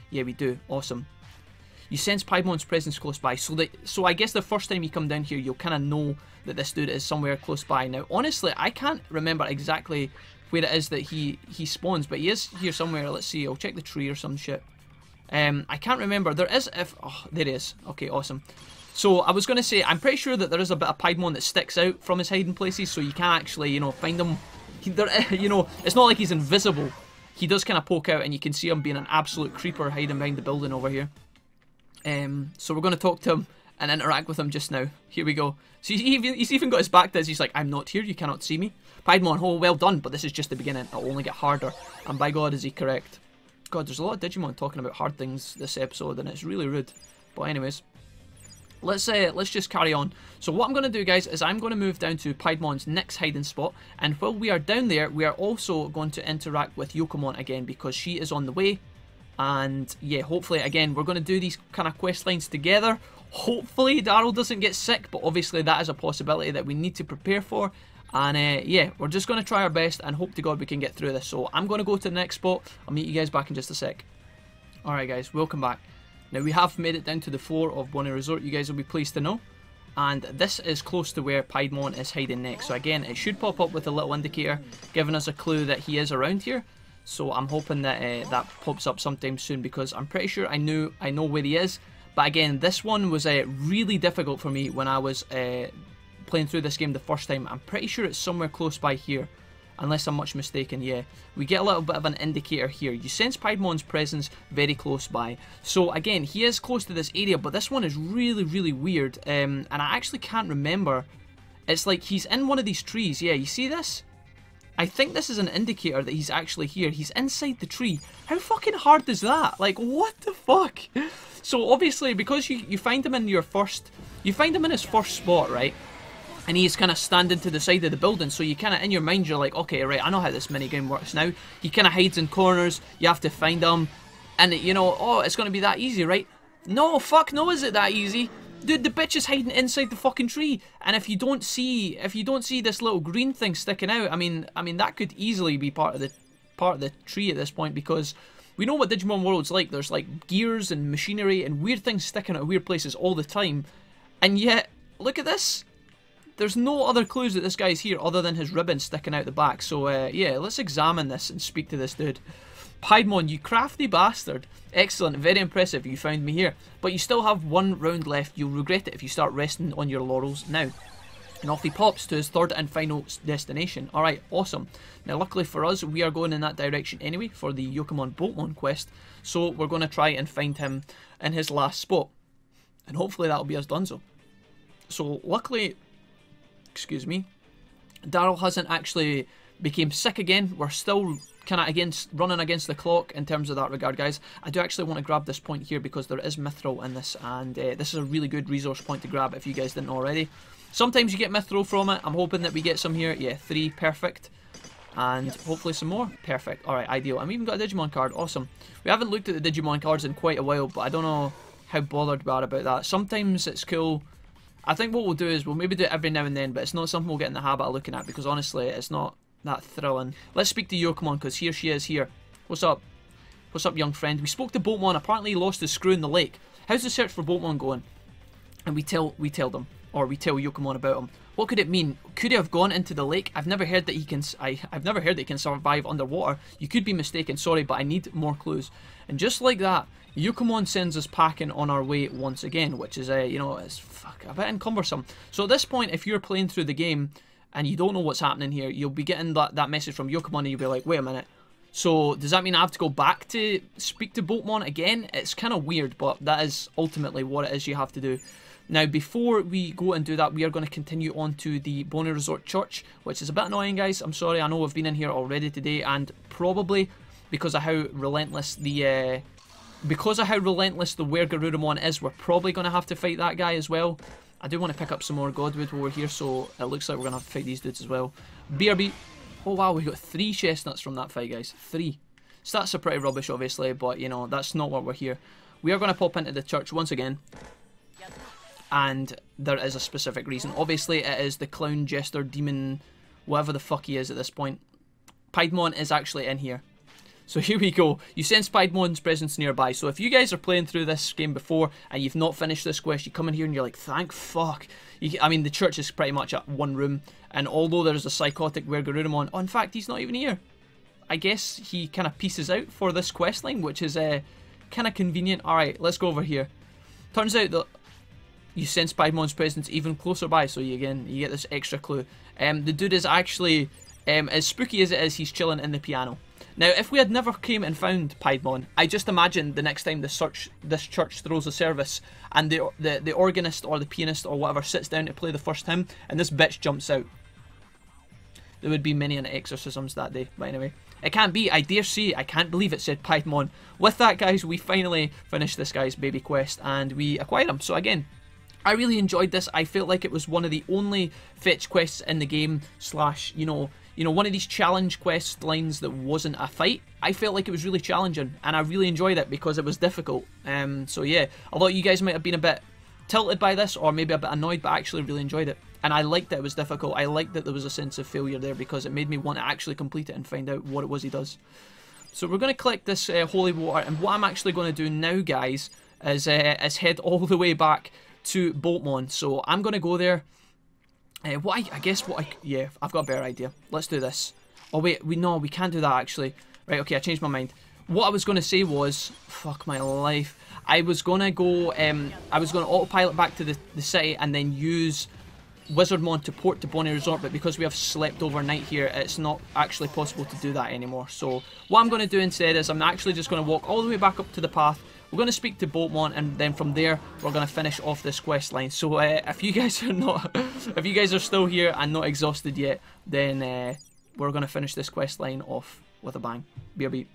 Yeah, we do. Awesome. You sense Piedmon's presence close by. So I guess the first time you come down here, you'll kind of know that this dude is somewhere close by. Now, honestly, I can't remember exactly where it is that he spawns, but he is here somewhere. Let's see. I'll check the tree or some shit. I can't remember. There is... Oh, there he is. Okay, awesome. So I was going to say, I'm pretty sure that there is a bit of Piedmon that sticks out from his hiding places, so you can't actually, you know, find him. You know, it's not like he's invisible. He does kind of poke out, and you can see him being an absolute creeper hiding behind the building over here. So we're going to talk to him and interact with him just now. Here we go. So he's even got his back to us. He's like, I'm not here, you cannot see me. Piedmon, oh, well done, but this is just the beginning. It'll only get harder. And by God, is he correct. God, there's a lot of Digimon talking about hard things this episode, and it's really rude. But anyways, let's just carry on. So what I'm going to do, guys, is I'm going to move down to Piedmon's next hiding spot, and while we are down there, we are also going to interact with Yokomon again, because she is on the way. And yeah, hopefully, again, we're going to do these kind of quest lines together. Hopefully Daryl doesn't get sick, but obviously that is a possibility that we need to prepare for. And yeah, we're just going to try our best and hope to God we can get through this. So I'm going to go to the next spot. I'll meet you guys back in just a sec. Alright guys, welcome back. Now we have made it down to the floor of Bony Resort, you guys will be pleased to know. And this is close to where Piedmon is hiding next. So again, it should pop up with a little indicator giving us a clue that he is around here. So I'm hoping that that pops up sometime soon, because I'm pretty sure I know where he is, But again, this one was really difficult for me when I was playing through this game the first time. I'm pretty sure it's somewhere close by here, unless I'm much mistaken. Yeah, we get a little bit of an indicator here. You sense Piedmon's presence very close by. So again, he is close to this area, but this one is really, really weird. And I actually can't remember. It's like he's in one of these trees. Yeah, you see this? I think this is an indicator that he's actually here. He's inside the tree. How fucking hard is that? Like, what the fuck? So obviously, because you find him in your first... You find him in his first spot, right? And he's kind of standing to the side of the building. So you kind of, in your mind, you're like, okay, right, I know how this minigame works now. He kind of hides in corners. You have to find him. And, you know, oh, it's going to be that easy, right? No, fuck no, is it that easy? Dude, the bitch is hiding inside the fucking tree, and if you don't see this little green thing sticking out, I mean that could easily be part of the tree at this point, because we know what Digimon World's like. There's like gears and machinery and weird things sticking out of weird places all the time, and yet look at this. There's no other clues that this guy's here other than his ribbon sticking out the back. So yeah, let's examine this and speak to this dude. Piedmon, you crafty bastard. Excellent, very impressive, you found me here. But you still have one round left. You'll regret it if you start resting on your laurels now. And off he pops to his third and final destination. Alright, awesome. Now luckily for us, we are going in that direction anyway for the Yokomon Boltmon quest. So we're going to try and find him in his last spot. And hopefully that'll be us done so. So luckily, excuse me, Daryl hasn't actually became sick again. We're still kind of running against the clock in terms of that regard, guys. I do actually want to grab this point here because there is mithril in this, and this is a really good resource point to grab if you guys didn't already. Sometimes you get mithril from it. I'm hoping that we get some here. Yeah, 3, perfect. And hopefully some more. Perfect. Alright, ideal. I've even got a Digimon card. Awesome. We haven't looked at the Digimon cards in quite a while, but I don't know how bothered we are about that. Sometimes it's cool. I think what we'll do is we'll maybe do it every now and then, but it's not something we'll get in the habit of looking at, because honestly, it's not that thrilling. Let's speak to Yokomon, because here she is here. What's up? What's up, young friend? We spoke to Boltmon. Apparently he lost his screw in the lake. How's the search for Boltmon going? And we tell Yokomon about him. What could it mean? Could he have gone into the lake? I've never heard that he can. I've never heard that he can survive underwater. You could be mistaken. Sorry, but I need more clues. And just like that, Yokomon sends us packing on our way once again, which is you know, it's a bit encumbersome. So at this point, if you're playing through the game and you don't know what's happening here, you'll be getting that message from Yokomon, and you'll be like, wait a minute. So does that mean I have to go back to speak to Boltmon again? It's kind of weird, but that is ultimately what it is you have to do. Now, before we go and do that, we are going to continue on to the Bony Resort Church, which is a bit annoying, guys. I'm sorry, I know we've been in here already today, and probably because of how relentless the Wergarurumon is, we're probably going to have to fight that guy as well. I do want to pick up some more Godwood while we're here, so it looks like we're going to have to fight these dudes as well. BRB. Oh wow, we got 3 chestnuts from that fight, guys. 3. Stats are pretty rubbish, obviously, but, you know, that's not what we're here. We are going to pop into the church once again. And there is a specific reason. Obviously, it is the clown, jester, demon, whatever the fuck he is at this point. Piedmon is actually in here. So here we go. You sense Piedmon's presence nearby. So if you guys are playing through this game before and you've not finished this quest, you come in here and you're like, thank fuck. I mean, the church is pretty much at one room. And although there's a psychotic Wergarurumon, oh, in fact, he's not even here. I guess he kind of pieces out for this quest line, which is kind of convenient. Alright, let's go over here. Turns out that you sense Piedmon's presence even closer by, so you get this extra clue. The dude is actually, as spooky as it is, he's chilling in the piano. Now, if we had never came and found Piedmon, I just imagine the next time this church throws a service and the organist or the pianist or whatever sits down to play the first hymn and this bitch jumps out. There would be many an exorcisms that day, but anyway. It can't be, I dare say, I can't believe it said Piedmon. With that, guys, we finally finished this guy's baby quest and we acquired him. So again, I really enjoyed this. I felt like it was one of the only fetch quests in the game slash, you know, one of these challenge quest lines that wasn't a fight. I felt like it was really challenging and I really enjoyed it because it was difficult. So yeah, although you guys might have been a bit tilted by this or maybe a bit annoyed, but I actually really enjoyed it. And I liked that it was difficult. I liked that there was a sense of failure there because it made me want to actually complete it and find out what it was he does. So we're going to collect this holy water, and what I'm actually going to do now, guys, is head all the way back to Boltmon. So I'm going to go there. Yeah, I've got a better idea. Let's do this. Oh wait, we can't do that actually. Right, okay, I changed my mind. what I was going to say was, fuck my life, I was going to go, I was going to autopilot back to the city and then use Wizardmon to port to Bony Resort, but because we have slept overnight here, it's not actually possible to do that anymore. So what I'm going to do instead is I'm actually just going to walk all the way back up to the path. We're going to speak to Boltmon, and then from there we're going to finish off this quest line. So if you guys are not, if you guys are still here and not exhausted yet, then we're going to finish this quest line off with a bang. BRB.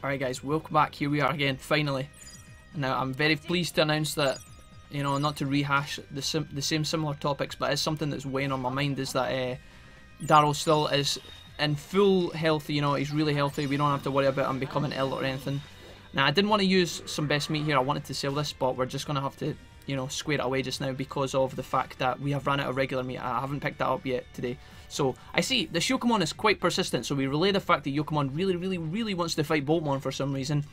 Alright guys, welcome back. Here we are again, finally. Now I'm very pleased to announce that, you know, not to rehash the same similar topics, but it's something that's weighing on my mind, is that Darryl still is in full health. You know, he's really healthy. We don't have to worry about him becoming ill or anything. Now, I didn't want to use some best meat here. I wanted to sell this, but we're just going to have to, you know, square it away just now because of the fact that we have run out of regular meat. I haven't picked that up yet today. So, I see, the Yokomon is quite persistent, so we relay the fact that Yokomon really wants to fight Boltmon for some reason.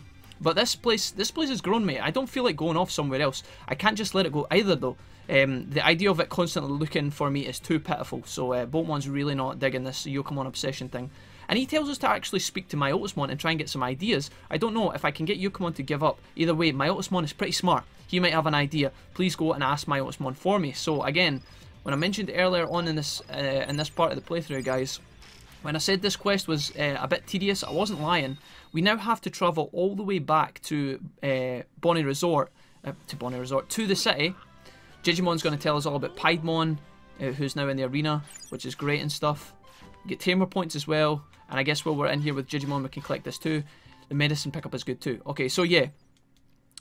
But this place has grown, mate. I don't feel like going off somewhere else. I can't just let it go either, though. The idea of it constantly looking for me is too pitiful. So Boltmon's really not digging this Yokomon obsession thing. And he tells us to actually speak to Myotismon and try and get some ideas. I don't know if I can get Yokomon to give up. Either way, Myotismon is pretty smart. He might have an idea. Please go and ask Myotismon for me. So again, when I mentioned earlier on in this part of the playthrough, guys, when I said this quest was a bit tedious, I wasn't lying. We now have to travel all the way back to Bony Resort, to the city. Jijimon's going to tell us all about Piedmon, who's now in the arena, which is great and stuff. Get tamer points as well, and I guess while we're in here with Jijimon, we can collect this too. The medicine pickup is good too. Okay, so yeah,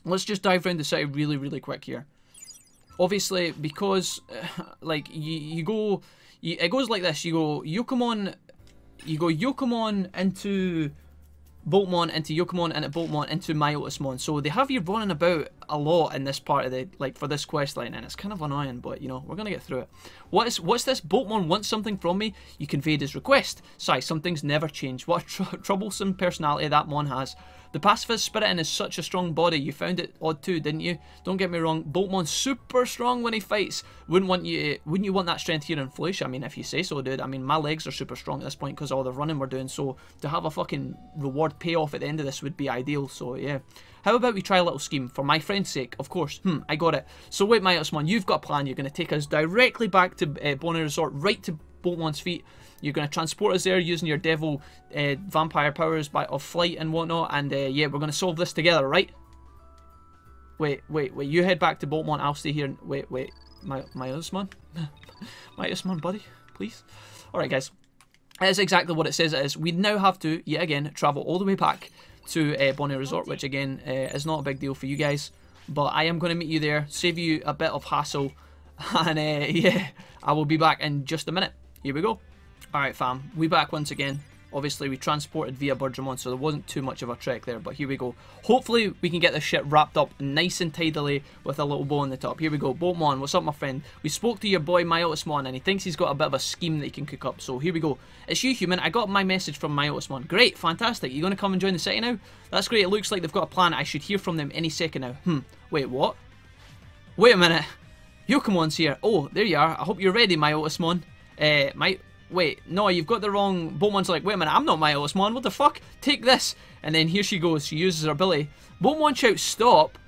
let's just dive around the city really quick here. Obviously, because like it goes like this. You go Yokomon into Boltmon, into Yokomon, into Boltmon, into Myotismon. So they have you running about a lot in this part of the, like, for this quest line, and it's kind of annoying, but you know, we're gonna get through it. What's this? Boltmon wants something from me. You conveyed his request. Sigh, some things never change. What a troublesome personality that Mon has. The pacifist spirit in is such a strong body. You found it odd too, didn't you? Don't get me wrong, Boltmon's super strong when he fights. Wouldn't you want that strength here in Floatia? I mean, if you say so, dude. I mean, my legs are super strong at this point because of all the running we're doing, so to have a fucking reward payoff at the end of this would be ideal, so yeah. How about we try a little scheme? For my friend's sake, of course. I got it. So wait, Myotismon, you've got a plan. You're going to take us directly back to Bony Resort, right to Boltmon's feet. You're going to transport us there using your devil vampire powers of flight and whatnot, and yeah, we're going to solve this together, right? Wait, you head back to Boltmon, I'll stay here. Wait, Myotismon? Myotismon, buddy, please? Alright, guys. That is exactly what it says it is. We now have to, yet again, travel all the way back to Bony Resort, which again is not a big deal for you guys, but I am going to meet you there, save you a bit of hassle, and yeah, I will be back in just a minute. Here we go. Alright fam, we back once again. Obviously we transported via Birdramon, so there wasn't too much of a trek there, but here we go. Hopefully we can get this shit wrapped up nice and tidily with a little bow on the top. Here we go. Boltmon, what's up my friend? We spoke to your boy Myotismon and he thinks he's got a bit of a scheme that he can cook up, so here we go. It's you, human. I got my message from Myotismon. Great, fantastic. You gonna come and join the city now? That's great. It looks like they've got a plan. I should hear from them any second now. Wait, what? Wait a minute. Yokomon's here. Oh, there you are. I hope you're ready, Myotismon. Wait, no, you've got the wrong... Boltmon's like, wait a minute, I'm not Myotismon, what the fuck? Take this! And then here she goes, she uses her ability. Boltmon shouts, stop!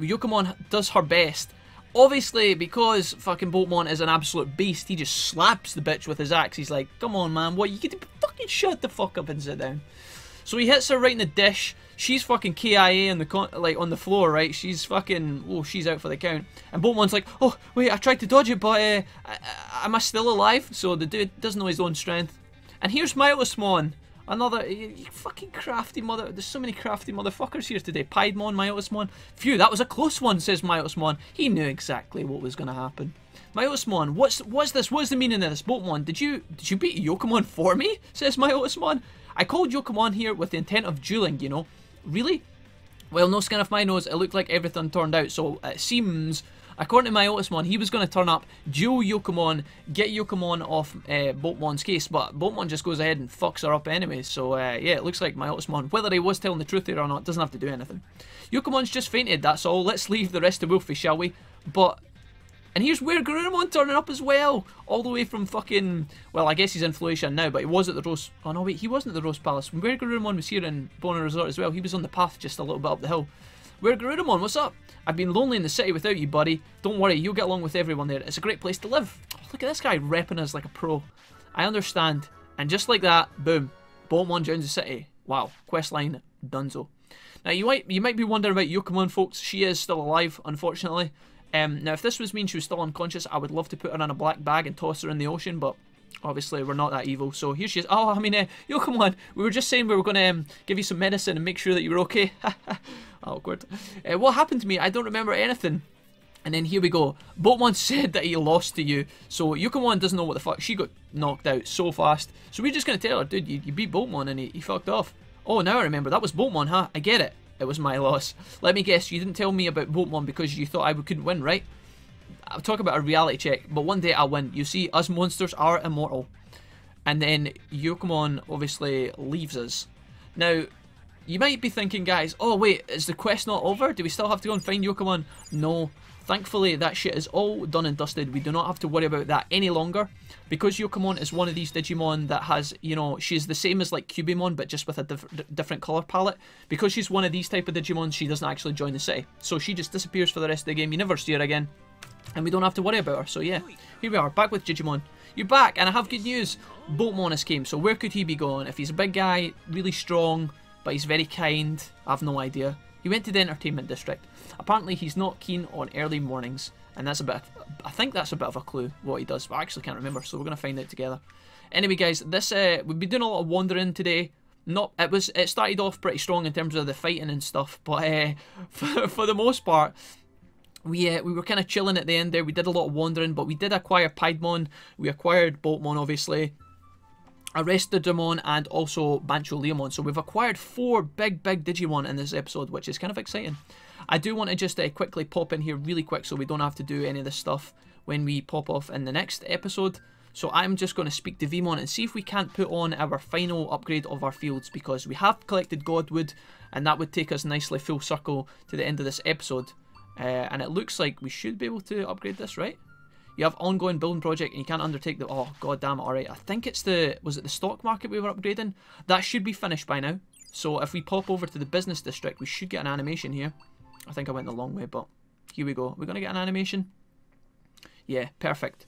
Yokomon does her best. Obviously, because fucking Boltmon is an absolute beast, he just slaps the bitch with his axe. He's like, come on, man, what, you get to fucking shut the fuck up and sit down. So he hits her right in the dish. She's fucking KIA on the floor, right? She's fucking... Oh, she's out for the count. And Boltmon's like, oh, wait, I tried to dodge it, but am I still alive? So the dude doesn't know his own strength. And here's Myotismon. Another... You fucking crafty mother... There's so many crafty motherfuckers here today. Piedmon, Myotismon. Phew, that was a close one, says Myotismon. He knew exactly what was going to happen. Myotismon, what's this? What's the meaning of this? Boltmon, did you beat Yokomon for me? Says Myotismon. I called Yokomon here with the intent of dueling, you know. Really? Well, no skin off my nose, it looked like everything turned out, so it seems, according to Myotismon, he was going to turn up, duel Yokomon, get Yokomon off Boltmon's case, but Boltmon just goes ahead and fucks her up anyway, so yeah, it looks like Myotismon, whether he was telling the truth there or not, doesn't have to do anything. Yokomon's just fainted, that's all. Let's leave the rest to Wolfie, shall we? But And here's where Garurumon turning up as well. All the way from fucking... Well, I guess he's in Floatia now, but he was at the Rose... Oh, no, wait, he wasn't at the Rose Palace. Where Garurumon was here in Bony Resort as well. He was on the path just a little bit up the hill. Where Garurumon, what's up? I've been lonely in the city without you, buddy. Don't worry, you'll get along with everyone there. It's a great place to live. Oh, look at this guy repping us like a pro. I understand. And just like that, boom. Boltmon joins the city. Wow, questline donezo. Now, you might be wondering about Yokomon, folks. She is still alive, unfortunately. Now, if this was me and she was still unconscious, I would love to put her in a black bag and toss her in the ocean, but obviously we're not that evil. So here she is. Oh, I mean, Yokomon, we were just saying we were going to give you some medicine and make sure that you were okay. Awkward. What happened to me? I don't remember anything. And then here we go. Boltmon said that he lost to you. So Yokomon doesn't know what the fuck. She got knocked out so fast. So we're just going to tell her, dude, you beat Boltmon and he fucked off. Oh, now I remember. That was Boltmon, huh? I get it. It was my loss. Let me guess, you didn't tell me about Boltmon because you thought I couldn't win, right? I'll talk about a reality check, but one day I'll win. You see, us monsters are immortal. And then Yokomon obviously leaves us. Now, you might be thinking, guys, oh wait, is the quest not over? Do we still have to go and find Yokomon? No. Thankfully, that shit is all done and dusted. We do not have to worry about that any longer. Because Yokomon is one of these Digimon that has, you know, she's the same as like Cubimon, but just with a different colour palette. Because she's one of these type of Digimon, she doesn't actually join the city. So she just disappears for the rest of the game. You never see her again. And we don't have to worry about her. So yeah, here we are, back with Jijimon. You're back, and I have good news. Boltmon has came, so where could he be going? If he's a big guy, really strong, but he's very kind, I have no idea. He went to the entertainment district. Apparently he's not keen on early mornings, and that's a bit, I think that's a bit of a clue what he does, but I actually can't remember, so we're going to find out together. Anyway guys, this we've been doing a lot of wandering today. It started off pretty strong in terms of the fighting and stuff, but for the most part, we were kind of chilling at the end there. We did a lot of wandering, but we did acquire Piedmon, we acquired Boltmon obviously, Arrestadramon, and also Bancholeomon. So we've acquired 4 big Digimon in this episode, which is kind of exciting. I do want to just quickly pop in here really quick so we don't have to do any of this stuff when we pop off in the next episode. So I'm just going to speak to Vmon and see if we can't put on our final upgrade of our fields, because we have collected Godwood, and that would take us nicely full circle to the end of this episode. And it looks like we should be able to upgrade this, right? You have ongoing building project and you can't undertake the... Oh, god damn it, alright. I think it's the... Was it the stock market we were upgrading? That should be finished by now. So if we pop over to the business district, we should get an animation here. I think I went the long way, but here we go. We're going to get an animation? Yeah, perfect.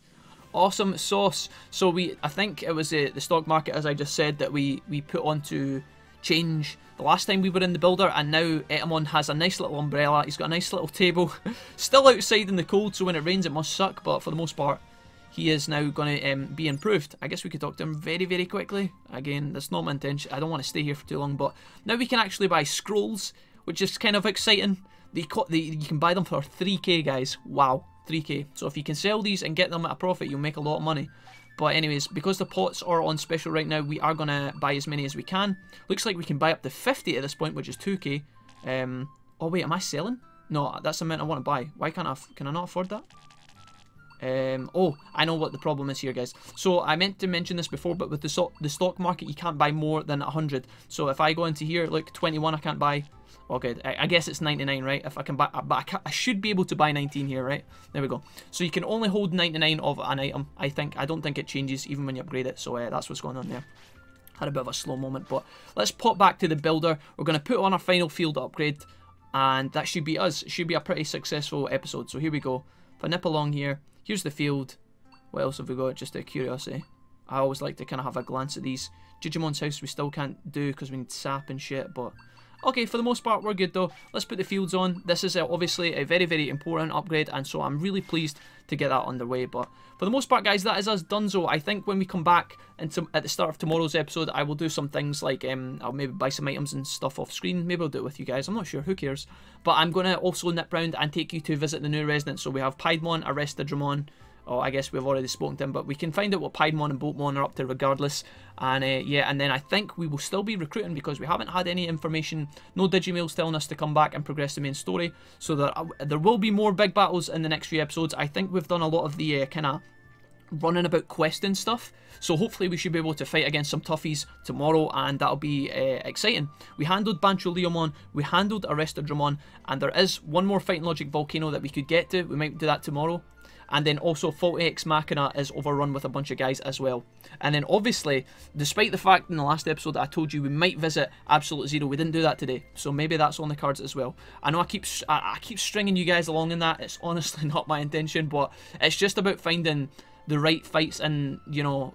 Awesome sauce. So I think it was the stock market, as I just said, that we put on to change the last time we were in the builder, and now Etamon has a nice little umbrella. He's got a nice little table. Still outside in the cold, so when it rains it must suck, but for the most part he is now going to be improved. I guess we could talk to him very quickly. Again, that's not my intention. I don't want to stay here for too long, but now we can actually buy scrolls, which is kind of exciting. You can buy them for 3k, guys. Wow, 3k. So if you can sell these and get them at a profit, you'll make a lot of money. But anyways, because the pots are on special right now, we are going to buy as many as we can. Looks like we can buy up to 50 at this point, which is 2k. Oh wait, am I selling? No, that's the amount I want to buy. Why can't can I not afford that? Oh, I know what the problem is here, guys. So I meant to mention this before, but with the stock market, you can't buy more than 100. So if I go into here, look, 21 I can't buy. Okay, I guess it's 99, right? If I can buy, but I should be able to buy 19 here, right? There we go. So you can only hold 99 of an item, I think. I don't think it changes even when you upgrade it. So that's what's going on there. Had a bit of a slow moment, but let's pop back to the builder. We're going to put on our final field upgrade, and that should be us. It should be a pretty successful episode. So here we go. If I nip along here, here's the field. What else have we got? Just out of curiosity. I always like to kind of have a glance at these. Jijimon's house we still can't do because we need sap and shit, but... Okay, for the most part, we're good though. Let's put the fields on. This is obviously a very important upgrade, and so I'm really pleased to get that underway. But for the most part, guys, that is us donezo. I think when we come back at the start of tomorrow's episode, I will do some things like I'll maybe buy some items and stuff off screen. Maybe I'll do it with you guys. I'm not sure. Who cares? But I'm going to also nip round and take you to visit the new residents. So we have Piedmon, Arrestadramon. Oh, I guess we've already spoken to him, but we can find out what Piedmon and Boltmon are up to regardless. And yeah, and then I think we will still be recruiting because we haven't had any information, no Digimails telling us to come back and progress the main story. So there will be more big battles in the next few episodes. I think we've done a lot of the kind of running about questing stuff. So hopefully we should be able to fight against some toughies tomorrow, and that'll be exciting. We handled Bancholeomon, we handled Arrestadramon, and there is one more Fighting Logic Volcano that we could get to. We might do that tomorrow. and then also Faulty Ex Machina is overrun with a bunch of guys as well. And then obviously, despite the fact in the last episode that I told you we might visit Absolute Zero, we didn't do that today, so maybe that's on the cards as well. I know I keep stringing you guys along in that. It's honestly not my intention, but it's just about finding the right fights and, you know,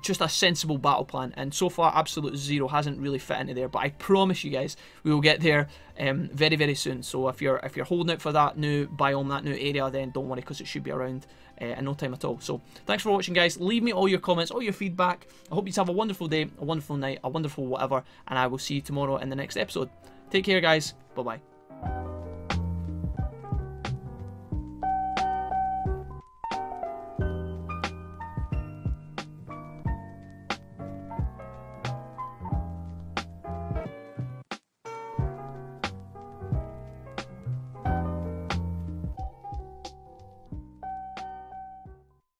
just a sensible battle plan. And so far, Absolute Zero hasn't really fit into there. But I promise you guys, we will get there very, very soon. So if you're holding out for that new biome, that new area, then don't worry, because it should be around in no time at all. So thanks for watching, guys. Leave me all your comments, all your feedback. I hope you have a wonderful day, a wonderful night, a wonderful whatever, and I will see you tomorrow in the next episode. Take care, guys. Bye bye.